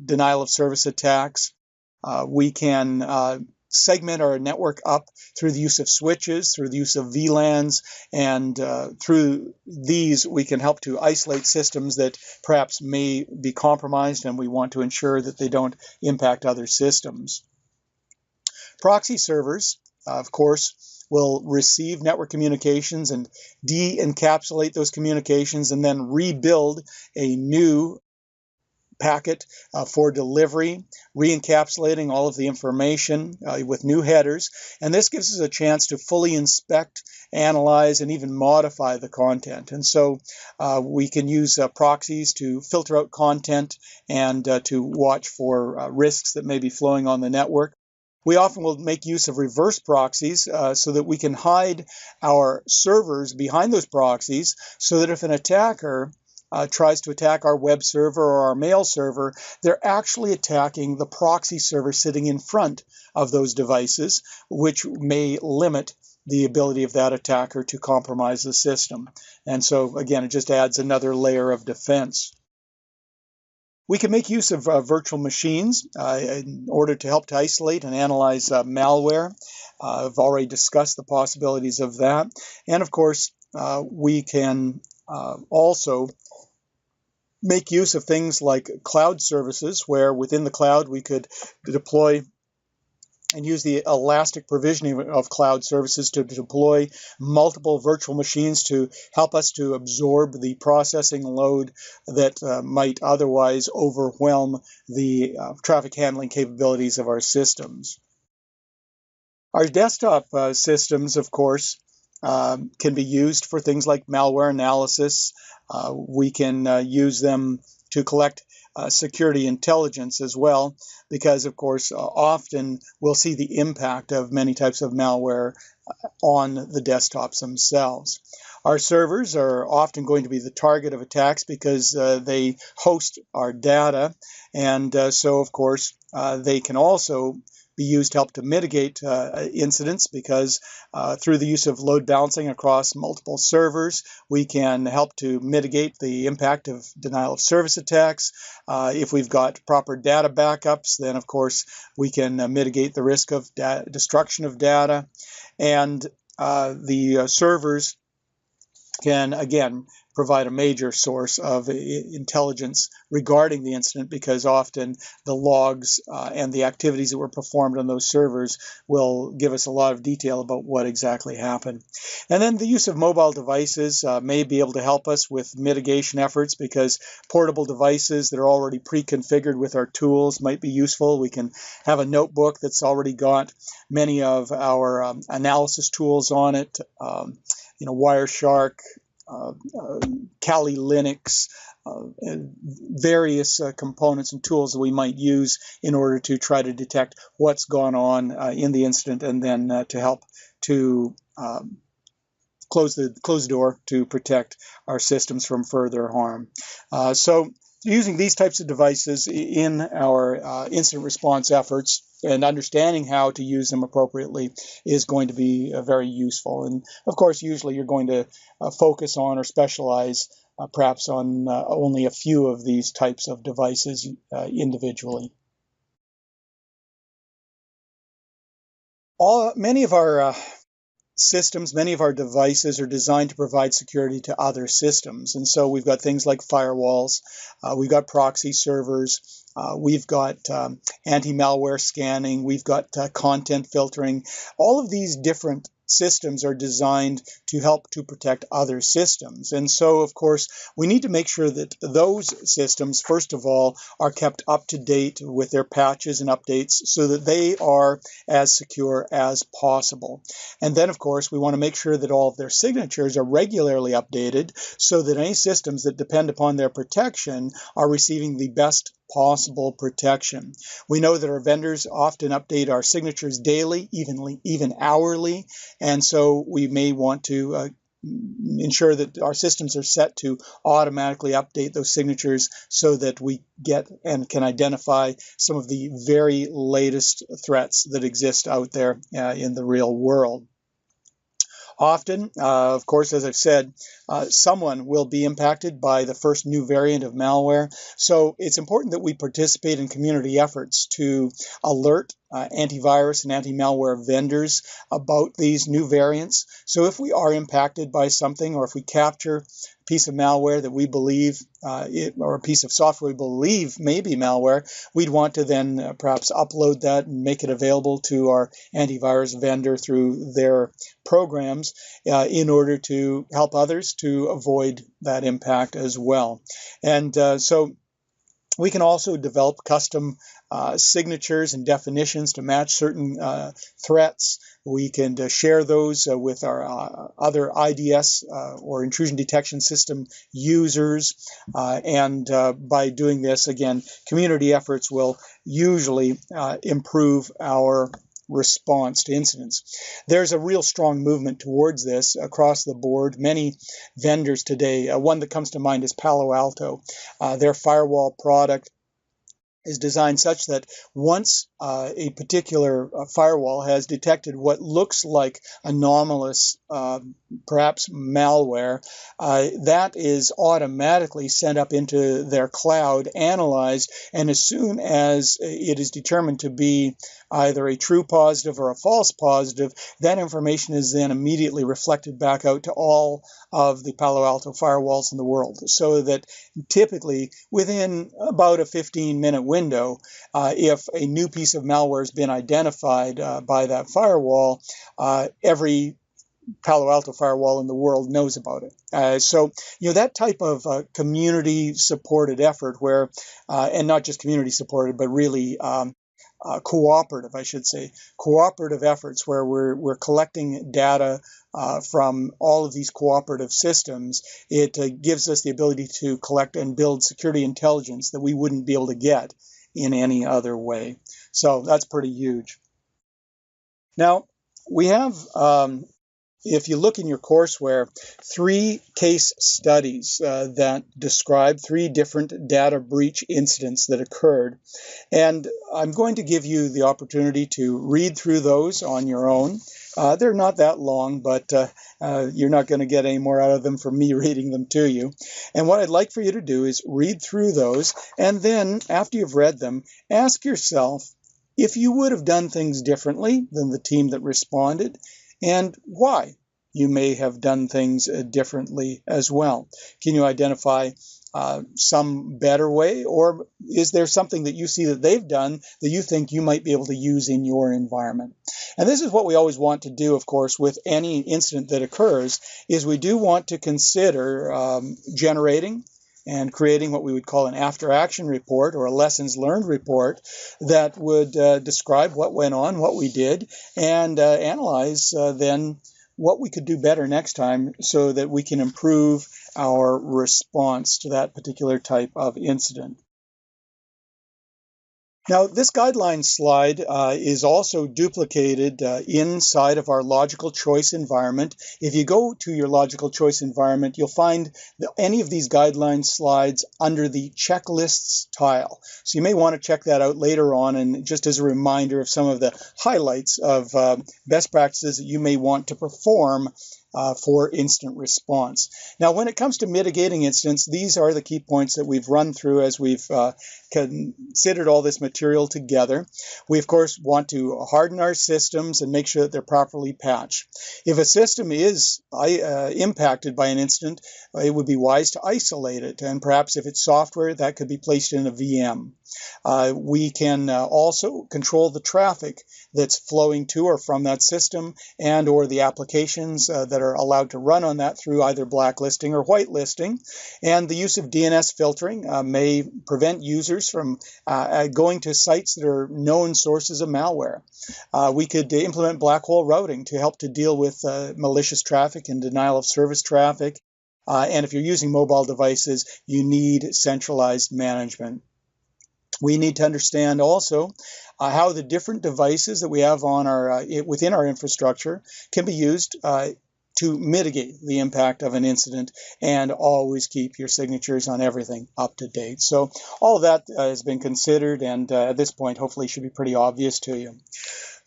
denial of service attacks. We can segment our network up through the use of switches, through the use of VLANs, and through these we can help to isolate systems that perhaps may be compromised, and we want to ensure that they don't impact other systems. Proxy servers, of course, will receive network communications and de-encapsulate those communications and then rebuild a new packet for delivery, re-encapsulating all of the information with new headers. And this gives us a chance to fully inspect, analyze, and even modify the content. And so we can use proxies to filter out content and to watch for risks that may be flowing on the network. We often will make use of reverse proxies so that we can hide our servers behind those proxies so that if an attacker tries to attack our web server or our mail server, they're actually attacking the proxy server sitting in front of those devices, which may limit the ability of that attacker to compromise the system. And so, again, it just adds another layer of defense. We can make use of virtual machines in order to help to isolate and analyze malware. I've already discussed the possibilities of that. And of course, we can also make use of things like cloud services, where within the cloud we could deploy and use the elastic provisioning of cloud services to deploy multiple virtual machines to help us to absorb the processing load that might otherwise overwhelm the traffic handling capabilities of our systems. Our desktop systems, of course, can be used for things like malware analysis. We can use them to collect security intelligence as well, because of course often we'll see the impact of many types of malware on the desktops themselves. Our servers are often going to be the target of attacks because they host our data, and so of course they can also be used to help to mitigate incidents, because through the use of load balancing across multiple servers, we can help to mitigate the impact of denial of service attacks. If we've got proper data backups, then of course we can mitigate the risk of destruction of data. And the servers can, again, provide a major source of intelligence regarding the incident, because often the logs and the activities that were performed on those servers will give us a lot of detail about what exactly happened. And then the use of mobile devices may be able to help us with mitigation efforts, because portable devices that are already pre-configured with our tools might be useful. We can have a notebook that's already got many of our analysis tools on it, Wireshark, Kali Linux, various components and tools that we might use in order to try to detect what's gone on in the incident, and then to help to close the door to protect our systems from further harm. So using these types of devices in our incident response efforts and understanding how to use them appropriately is going to be very useful. And of course, usually you're going to focus on or specialize perhaps on only a few of these types of devices individually. Many of our systems, many of our devices are designed to provide security to other systems. And so we've got things like firewalls, we've got proxy servers, we've got anti-malware scanning, we've got content filtering. All of these different systems are designed to help to protect other systems. And so, of course, we need to make sure that those systems, first of all, are kept up to date with their patches and updates so that they are as secure as possible. And then, of course, we want to make sure that all of their signatures are regularly updated so that any systems that depend upon their protection are receiving the best possible protection. We know that our vendors often update our signatures daily, even hourly, and so we may want to ensure that our systems are set to automatically update those signatures so that we get and can identify some of the very latest threats that exist out there in the real world. Often, of course, as I've said, someone will be impacted by the first new variant of malware. So it's important that we participate in community efforts to alert antivirus and anti-malware vendors about these new variants. So if we are impacted by something, or if we capture a piece of malware that we believe or a piece of software we believe may be malware, we'd want to then perhaps upload that and make it available to our antivirus vendor through their programs in order to help others to avoid that impact as well. And so we can also develop custom signatures and definitions to match certain threats. We can share those with our other IDS or intrusion detection system users. And by doing this, again, community efforts will usually improve our response to incidents. There's a real strong movement towards this across the board. Many vendors today, one that comes to mind is Palo Alto. Their firewall product is designed such that once a particular firewall has detected what looks like anomalous, perhaps malware, that is automatically sent up into their cloud, analyzed, and as soon as it is determined to be either a true positive or a false positive, that information is then immediately reflected back out to all of the Palo Alto firewalls in the world, so that typically within about a 15-minute window, if a new piece of malware has been identified by that firewall, every Palo Alto firewall in the world knows about it. So, that type of community-supported effort where, and not just community-supported, but really cooperative, I should say, cooperative efforts where we're collecting data from all of these cooperative systems. It gives us the ability to collect and build security intelligence that we wouldn't be able to get in any other way. So that's pretty huge. Now, we have, if you look in your courseware, 3 case studies that describe 3 different data breach incidents that occurred. And I'm going to give you the opportunity to read through those on your own. They're not that long, but you're not going to get any more out of them from me reading them to you. And what I'd like for you to do is read through those, and then after you've read them, ask yourself if you would have done things differently than the team that responded, and why you may have done things differently as well. Can you identify some better way, or is there something that you see that they've done that you think you might be able to use in your environment? And this is what we always want to do, of course, with any incident that occurs, is we do want to consider generating and creating what we would call an after-action report or a lessons learned report that would describe what went on, what we did, and analyze then what we could do better next time so that we can improve our response to that particular type of incident. Now, this guideline slide is also duplicated inside of our logical choice environment. If you go to your logical choice environment, you'll find any of these guideline slides under the checklists tile. So you may want to check that out later on, and just as a reminder of some of the highlights of best practices that you may want to perform for incident response. Now, when it comes to mitigating incidents, these are the key points that we've run through as we've considered all this material together. We, of course, want to harden our systems and make sure that they're properly patched. If a system is impacted by an incident, it would be wise to isolate it, and perhaps if it's software, that could be placed in a VM. We can also control the traffic that's flowing to or from that system, and or the applications that are allowed to run on that through either blacklisting or whitelisting. And the use of DNS filtering may prevent users from going to sites that are known sources of malware. We could implement black hole routing to help to deal with malicious traffic and denial of service traffic. And if you're using mobile devices, you need centralized management. We need to understand also how the different devices that we have on our within our infrastructure can be used to mitigate the impact of an incident, and always keep your signatures on everything up to date. So all of that has been considered, and at this point hopefully should be pretty obvious to you.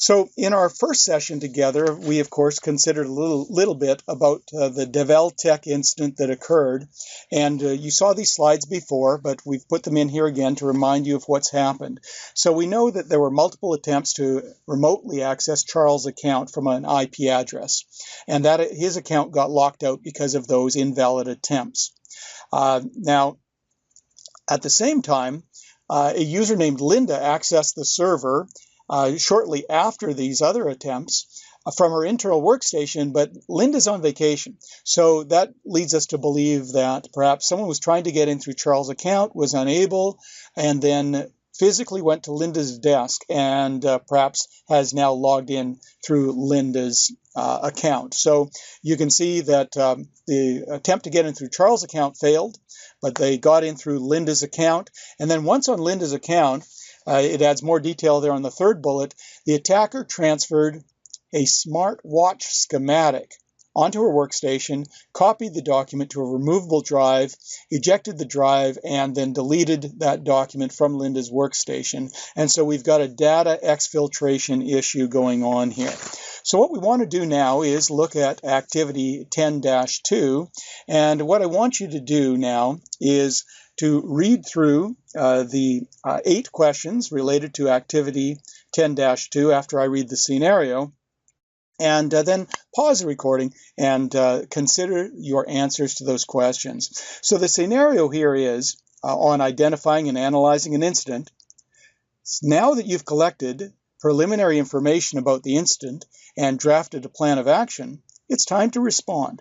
So in our first session together, we of course considered a little bit about the DevelTech incident that occurred, and you saw these slides before, but we've put them in here again to remind you of what's happened. So we know that there were multiple attempts to remotely access Charles' account from an IP address, and that his account got locked out because of those invalid attempts. Now, at the same time, a user named Linda accessed the server shortly after these other attempts from her internal workstation, but Linda's on vacation. So that leads us to believe that perhaps someone was trying to get in through Charles' account, was unable, and then physically went to Linda's desk and perhaps has now logged in through Linda's account. So you can see that the attempt to get in through Charles' account failed, but they got in through Linda's account. And then once on Linda's account, it adds more detail there on the third bullet. The attacker transferred a smartwatch schematic onto her workstation, copied the document to a removable drive, ejected the drive, and then deleted that document from Linda's workstation. And so we've got a data exfiltration issue going on here. So what we want to do now is look at activity 10-2. And what I want you to do now is to read through the 8 questions related to activity 10-2 after I read the scenario, and then pause the recording and consider your answers to those questions. So the scenario here is on identifying and analyzing an incident. Now that you've collected preliminary information about the incident and drafted a plan of action, it's time to respond.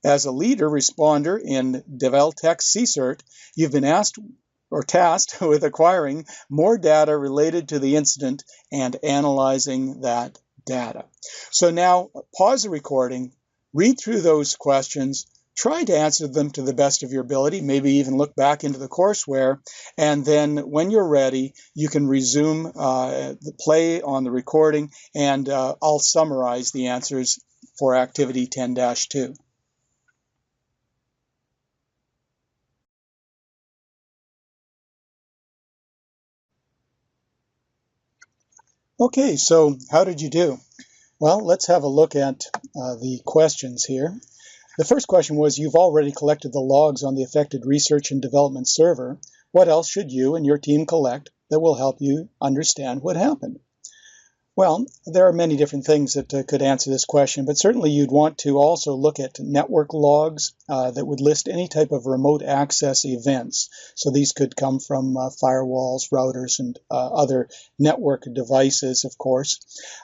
As a leader responder in DevelTech CSIRT, you've been asked or tasked with acquiring more data related to the incident and analyzing that data. So now pause the recording, read through those questions, try to answer them to the best of your ability, maybe even look back into the courseware, and then when you're ready, you can resume the play on the recording, and I'll summarize the answers for activity 10-2. Okay, so how did you do? Well, let's have a look at the questions here. The first question was, you've already collected the logs on the affected research and development server. What else should you and your team collect that will help you understand what happened? Well, there are many different things that could answer this question, but certainly you'd want to also look at network logs that would list any type of remote access events. So these could come from firewalls, routers, and other network devices, of course.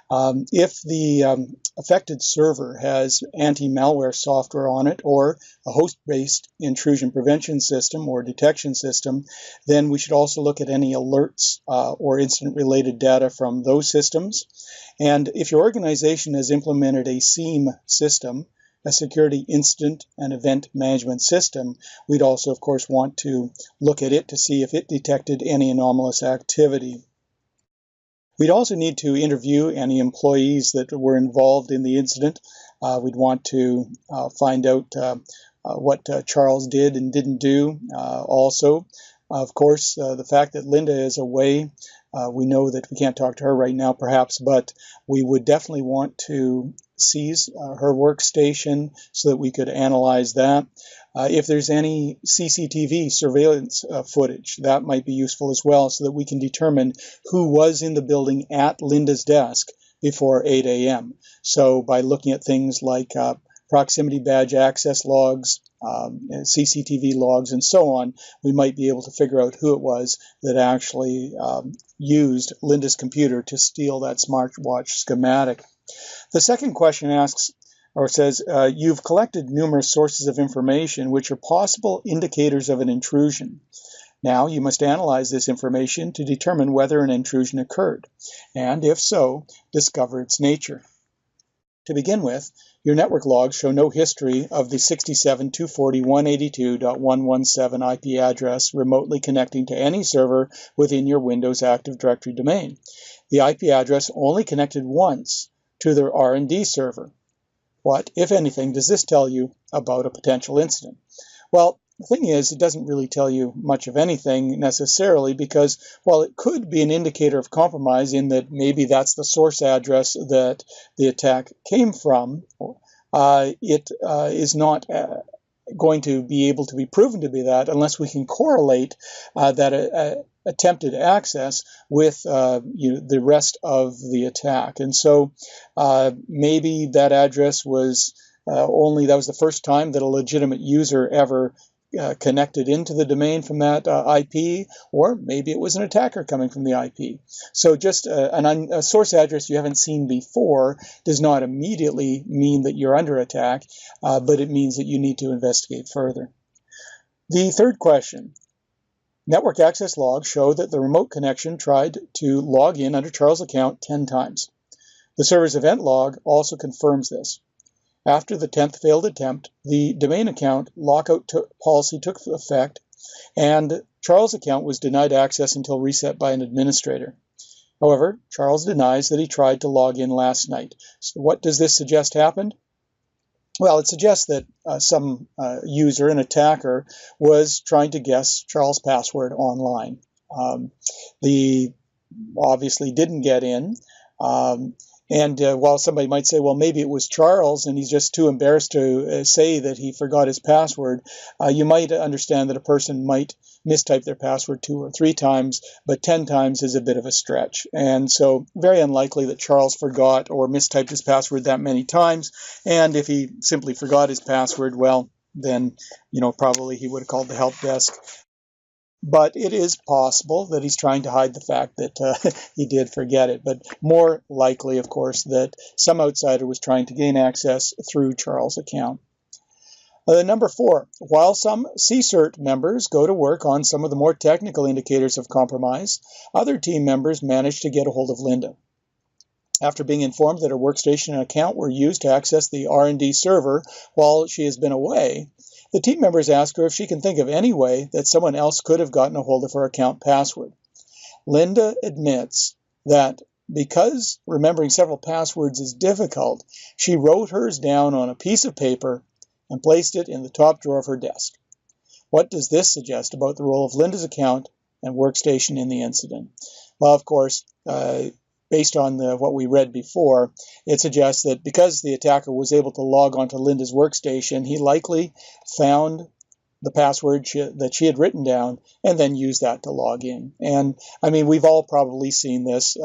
If the affected server has anti-malware software on it or a host-based intrusion prevention system or detection system, then we should also look at any alerts or incident-related data from those systems. And if your organization has implemented a SIEM system, a security incident and event management system, we'd also, of course, want to look at it to see if it detected any anomalous activity. We'd also need to interview any employees that were involved in the incident. We'd want to find out what Charles did and didn't do. Also, of course, the fact that Linda is away, we know that we can't talk to her right now, perhaps, but we would definitely want to seize her workstation so that we could analyze that. If there's any CCTV surveillance footage, that might be useful as well, so that we can determine who was in the building at Linda's desk before 8 a.m. So by looking at things like proximity badge access logs, CCTV logs, and so on, we might be able to figure out who it was that actually used Linda's computer to steal that smartwatch schematic. The second question asks, or says, you've collected numerous sources of information which are possible indicators of an intrusion. Now you must analyze this information to determine whether an intrusion occurred, and if so, discover its nature. To begin with, your network logs show no history of the 67.240.182.117 IP address remotely connecting to any server within your Windows Active Directory domain. The IP address only connected once to the R&D server. What, if anything, does this tell you about a potential incident? Well, the thing is, it doesn't really tell you much of anything necessarily because, while it could be an indicator of compromise in that maybe that's the source address that the attack came from, it is not going to be able to be proven to be that unless we can correlate that attempted access with the rest of the attack. And so maybe that address was that was the first time that a legitimate user ever connected into the domain from that IP, or maybe it was an attacker coming from the IP. So just a source address you haven't seen before does not immediately mean that you're under attack, but it means that you need to investigate further. The third question. Network access logs show that the remote connection tried to log in under Charles' account 10 times. The server's event log also confirms this. After the 10th failed attempt, the domain account lockout policy took effect, and Charles' account was denied access until reset by an administrator. However, Charles denies that he tried to log in last night. So what does this suggest happened? Well, it suggests that some user, an attacker, was trying to guess Charles' password online. They obviously didn't get in. And while somebody might say, well, maybe it was Charles and he's just too embarrassed to say that he forgot his password, you might understand that a person might mistype their password 2 or 3 times, but 10 times is a bit of a stretch. And so very unlikely that Charles forgot or mistyped his password that many times. And if he simply forgot his password, well, then, probably he would have called the help desk. But it is possible that he's trying to hide the fact that he did forget it. But more likely, of course, that some outsider was trying to gain access through Charles' account. Number 4, while some CSIRT members go to work on some of the more technical indicators of compromise, other team members manage to get a hold of Linda. After being informed that her workstation and account were used to access the R&D server while she has been away, the team members ask her if she can think of any way that someone else could have gotten a hold of her account password. Linda admits that because remembering several passwords is difficult, she wrote hers down on a piece of paper and placed it in the top drawer of her desk. What does this suggest about the role of Linda's account and workstation in the incident? Well, of course, based on what we read before, it suggests that because the attacker was able to log onto Linda's workstation, he likely found the password that she had written down and then used that to log in. And I mean, we've all probably seen this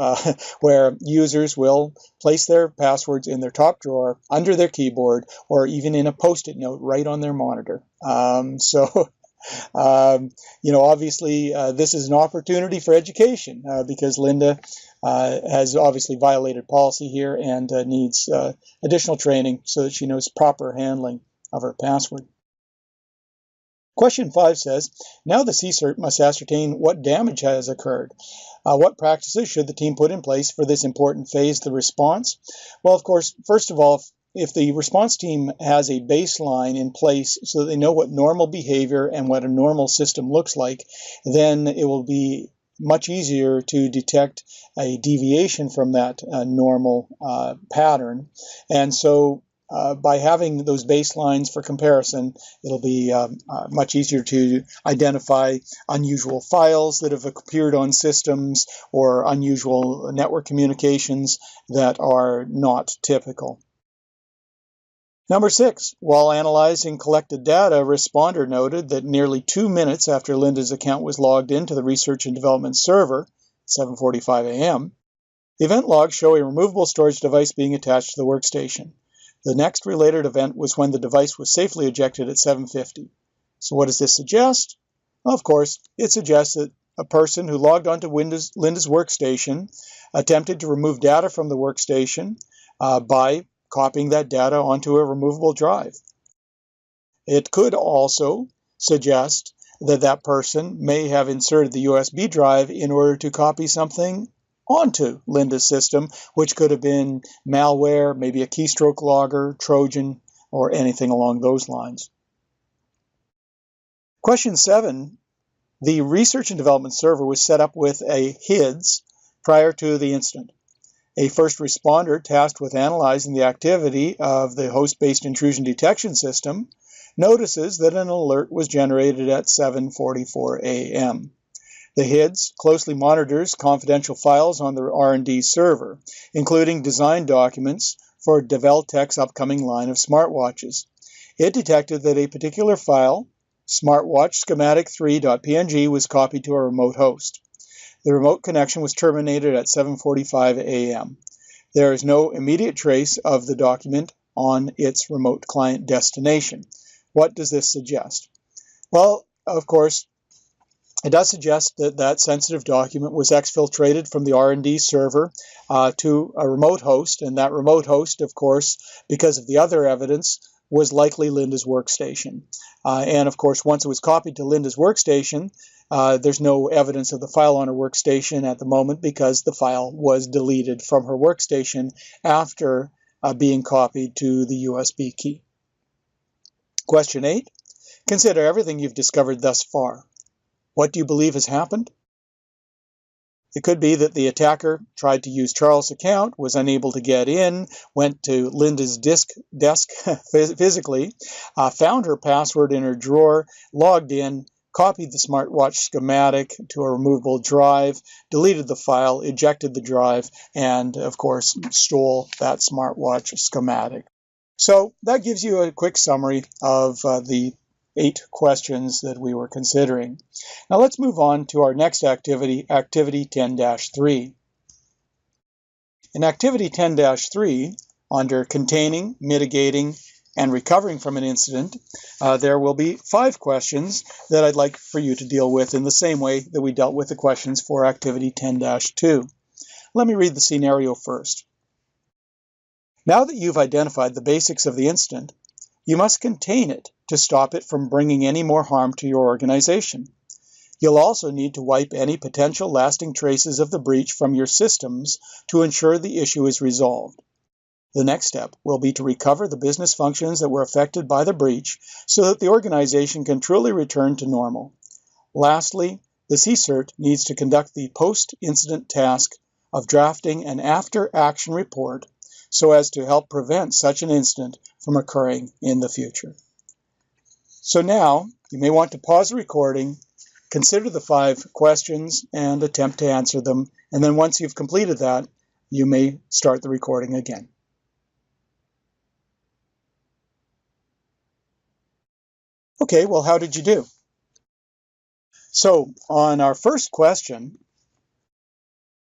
where users will place their passwords in their top drawer, under their keyboard, or even in a post-it note right on their monitor. Obviously, this is an opportunity for education because Linda has obviously violated policy here and needs additional training so that she knows proper handling of her password. Question 5 says, now the CSIRT must ascertain what damage has occurred. What practices should the team put in place for this important phase of the response? Well, of course, first of all, if the response team has a baseline in place so that they know what normal behavior and what a normal system looks like, then it will be much easier to detect a deviation from that normal pattern. And so by having those baselines for comparison, it'll be much easier to identify unusual files that have appeared on systems or unusual network communications that are not typical. Number 6, while analyzing collected data, a responder noted that nearly 2 minutes after Linda's account was logged into the research and development server, 7:45 a.m., the event logs show a removable storage device being attached to the workstation. The next related event was when the device was safely ejected at 7:50. So what does this suggest? Well, of course, it suggests that a person who logged onto Linda's workstation attempted to remove data from the workstation by copying that data onto a removable drive. It could also suggest that that person may have inserted the USB drive in order to copy something onto Linda's system, which could have been malware, maybe a keystroke logger, Trojan, or anything along those lines. Question 7, the research and development server was set up with a HIDS prior to the incident. A first responder tasked with analyzing the activity of the host-based intrusion detection system notices that an alert was generated at 7:44 a.m. The HIDS closely monitors confidential files on the R&D server, including design documents for Develtec's upcoming line of smartwatches. It detected that a particular file, smartwatch schematic3.png, was copied to a remote host. The remote connection was terminated at 7:45 a.m. There is no immediate trace of the document on its remote client destination. What does this suggest? Well, of course, it does suggest that that sensitive document was exfiltrated from the R&D server to a remote host, and that remote host, of course, because of the other evidence, was likely Linda's workstation. And of course, once it was copied to Linda's workstation, there's no evidence of the file on her workstation at the moment because the file was deleted from her workstation after being copied to the USB key. Question 8. Consider everything you've discovered thus far. What do you believe has happened? It could be that the attacker tried to use Charles' account, was unable to get in, went to Linda's desk physically, found her password in her drawer, logged in, copied the smartwatch schematic to a removable drive, deleted the file, ejected the drive, and of course stole that smartwatch schematic. So that gives you a quick summary of the 8 questions that we were considering. Now let's move on to our next activity, Activity 10-3. In Activity 10-3, under Containing, Mitigating, and Recovering from an Incident, there will be 5 questions that I'd like for you to deal with in the same way that we dealt with the questions for Activity 10-2. Let me read the scenario first. Now that you've identified the basics of the incident, you must contain it to stop it from bringing any more harm to your organization. You'll also need to wipe any potential lasting traces of the breach from your systems to ensure the issue is resolved. The next step will be to recover the business functions that were affected by the breach so that the organization can truly return to normal. Lastly, the CSIRT needs to conduct the post-incident task of drafting an after-action report so as to help prevent such an incident from occurring in the future. So now, you may want to pause the recording, consider the 5 questions, and attempt to answer them, and then once you've completed that, you may start the recording again. Okay, well, how did you do? So, on our first question,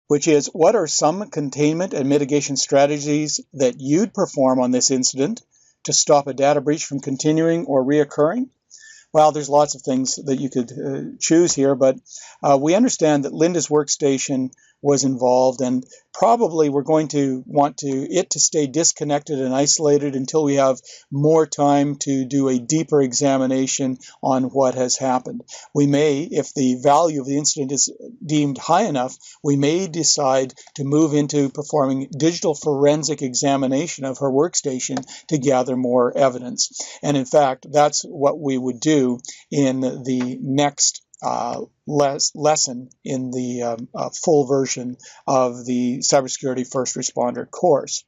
which is, what are some containment and mitigation strategies that you'd perform on this incident to stop a data breach from continuing or reoccurring? Well, there's lots of things that you could choose here, but we understand that Linda's workstation was involved, and probably we're going to want it to stay disconnected and isolated until we have more time to do a deeper examination on what has happened. We may, if the value of the incident is deemed high enough, we may decide to move into performing digital forensic examination of her workstation to gather more evidence. And in fact, that's what we would do in the next lesson in the full version of the Cybersecurity First Responder course.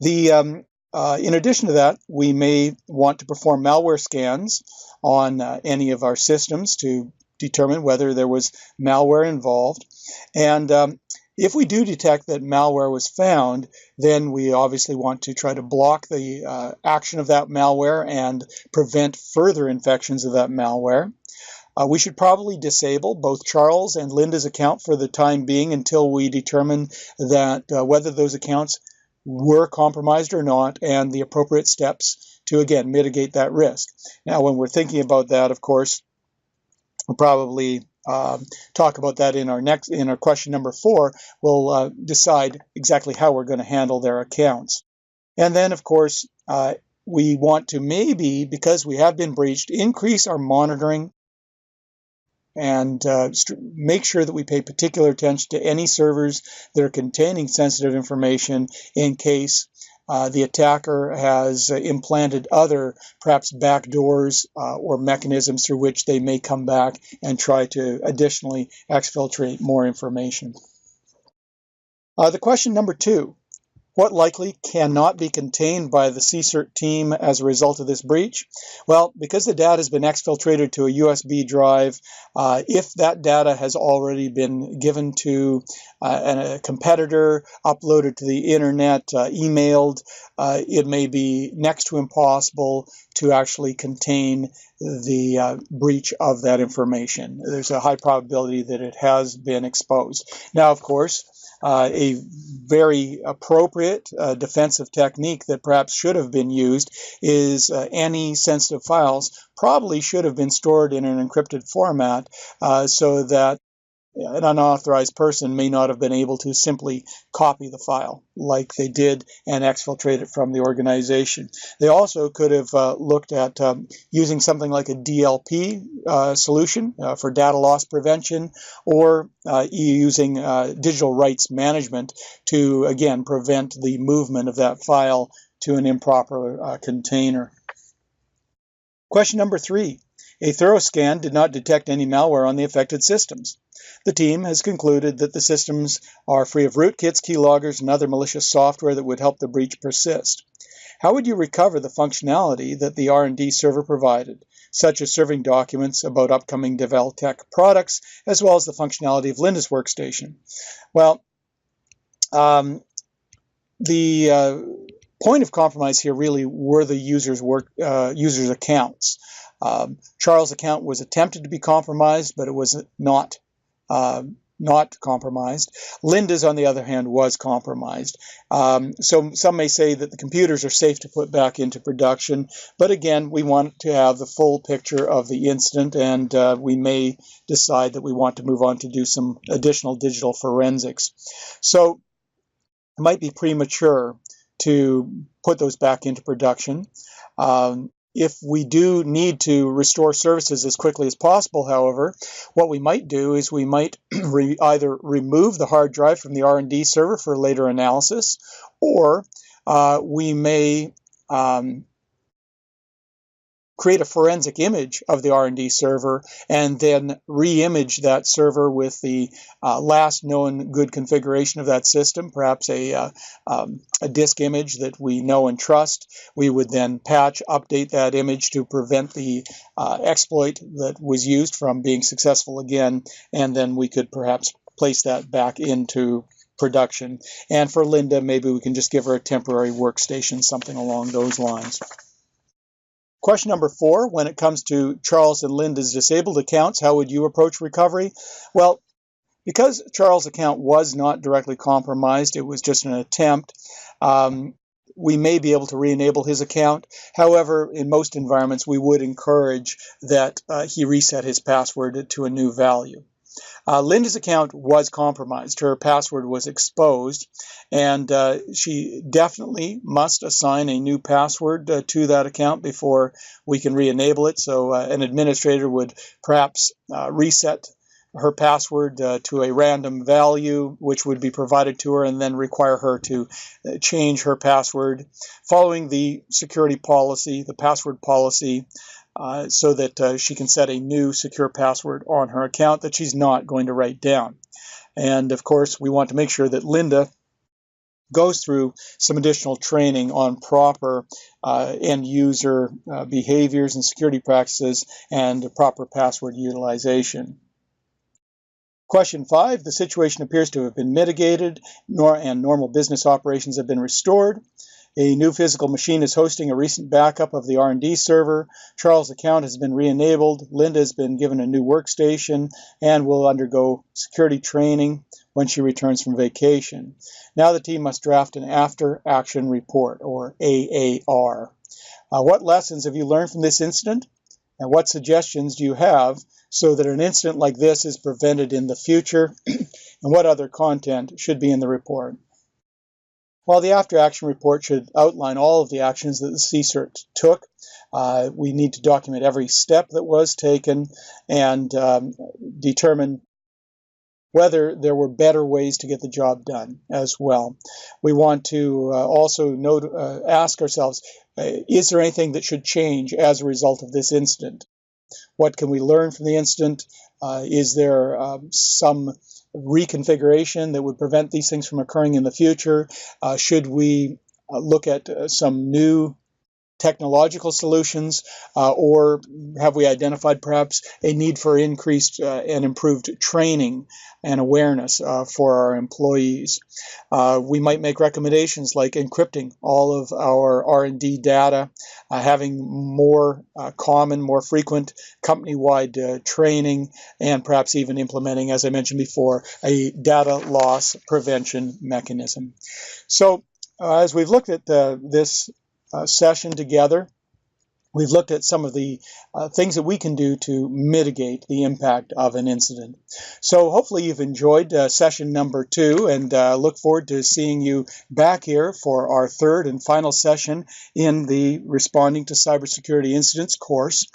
In addition to that, we may want to perform malware scans on any of our systems to determine whether there was malware involved. And if we do detect that malware was found, then we obviously want to try to block the action of that malware and prevent further infections of that malware. We should probably disable both Charles and Linda's account for the time being until we determine that whether those accounts were compromised or not, and the appropriate steps to, again, mitigate that risk. Now, when we're thinking about that, of course, we'll probably talk about that in our question number 4. We'll decide exactly how we're going to handle their accounts. And then, of course, we want to maybe, because we have been breached, increase our monitoring and make sure that we pay particular attention to any servers that are containing sensitive information in case the attacker has implanted other, perhaps backdoors or mechanisms through which they may come back and try to additionally exfiltrate more information. The question number 2. What likely cannot be contained by the CSIRT team as a result of this breach? Well, because the data has been exfiltrated to a USB drive, if that data has already been given to a competitor, uploaded to the internet, emailed, it may be next to impossible to actually contain the breach of that information. There's a high probability that it has been exposed. Now, of course, a very appropriate defensive technique that perhaps should have been used is any sensitive files probably should have been stored in an encrypted format so that an unauthorized person may not have been able to simply copy the file like they did and exfiltrate it from the organization. They also could have looked at using something like a DLP solution for data loss prevention, or using digital rights management to, again, prevent the movement of that file to an improper container. Question number 3. A thorough scan did not detect any malware on the affected systems. The team has concluded that the systems are free of rootkits, keyloggers, and other malicious software that would help the breach persist. How would you recover the functionality that the R&D server provided, such as serving documents about upcoming Develtech products, as well as the functionality of Linda's workstation? Well, the point of compromise here really were the users' accounts. Charles' account was attempted to be compromised, but it was not compromised. Linda's, on the other hand, was compromised. So some may say that the computers are safe to put back into production, but again, we want to have the full picture of the incident, and we may decide that we want to move on to do some additional digital forensics. So it might be premature to put those back into production. If we do need to restore services as quickly as possible, however, what we might do is we might either remove the hard drive from the R&D server for later analysis, or we may create a forensic image of the R&D server and then re-image that server with the last known good configuration of that system, perhaps a disk image that we know and trust. We would then update that image to prevent the exploit that was used from being successful again, and then we could perhaps place that back into production. And for Linda, maybe we can just give her a temporary workstation, something along those lines. Question number 4, when it comes to Charles and Linda's disabled accounts, how would you approach recovery? Well, because Charles' account was not directly compromised, it was just an attempt, we may be able to re-enable his account. However, in most environments, we would encourage that he reset his password to a new value. Linda's account was compromised. Her password was exposed, and she definitely must assign a new password to that account before we can re-enable it. So an administrator would perhaps reset her password to a random value, which would be provided to her, and then require her to change her password following the security policy, the password policy, so that she can set a new secure password on her account that she's not going to write down. And of course, we want to make sure that Linda goes through some additional training on proper end user behaviors and security practices and proper password utilization. Question 5, the situation appears to have been mitigated and normal business operations have been restored. A new physical machine is hosting a recent backup of the R&D server. Charles' account has been re-enabled. Linda has been given a new workstation and will undergo security training when she returns from vacation. Now the team must draft an after-action report, or AAR. What lessons have you learned from this incident? And what suggestions do you have so that an incident like this is prevented in the future? And what other content should be in the report? While the after-action report should outline all of the actions that the CSIRT took, we need to document every step that was taken and determine whether there were better ways to get the job done as well. We want to also ask ourselves, is there anything that should change as a result of this incident? What can we learn from the incident? Is there some reconfiguration that would prevent these things from occurring in the future? Should we look at some new technological solutions, or have we identified perhaps a need for increased and improved training and awareness for our employees? We might make recommendations like encrypting all of our R&D data, having more common, more frequent company-wide training, and perhaps even implementing, as I mentioned before, a data loss prevention mechanism. So as we've looked at this session together, we've looked at some of the things that we can do to mitigate the impact of an incident. So hopefully you've enjoyed session number 2, and look forward to seeing you back here for our 3rd and final session in the Responding to Cybersecurity Incidents course.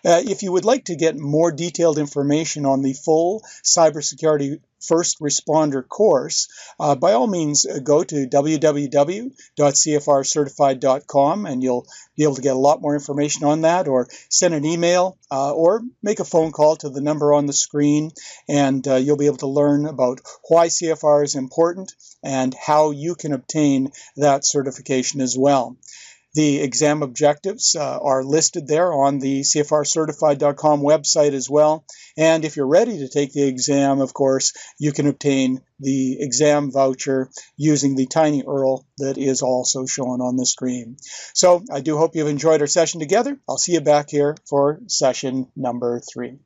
If you would like to get more detailed information on the full cybersecurity first responder course, by all means go to www.cfrcertified.com and you'll be able to get a lot more information on that, or send an email or make a phone call to the number on the screen, and you'll be able to learn about why CFR is important and how you can obtain that certification as well. The exam objectives are listed there on the CFRcertified.com website as well. And if you're ready to take the exam, of course, you can obtain the exam voucher using the tiny URL that is also shown on the screen. So I do hope you've enjoyed our session together. I'll see you back here for session number 3.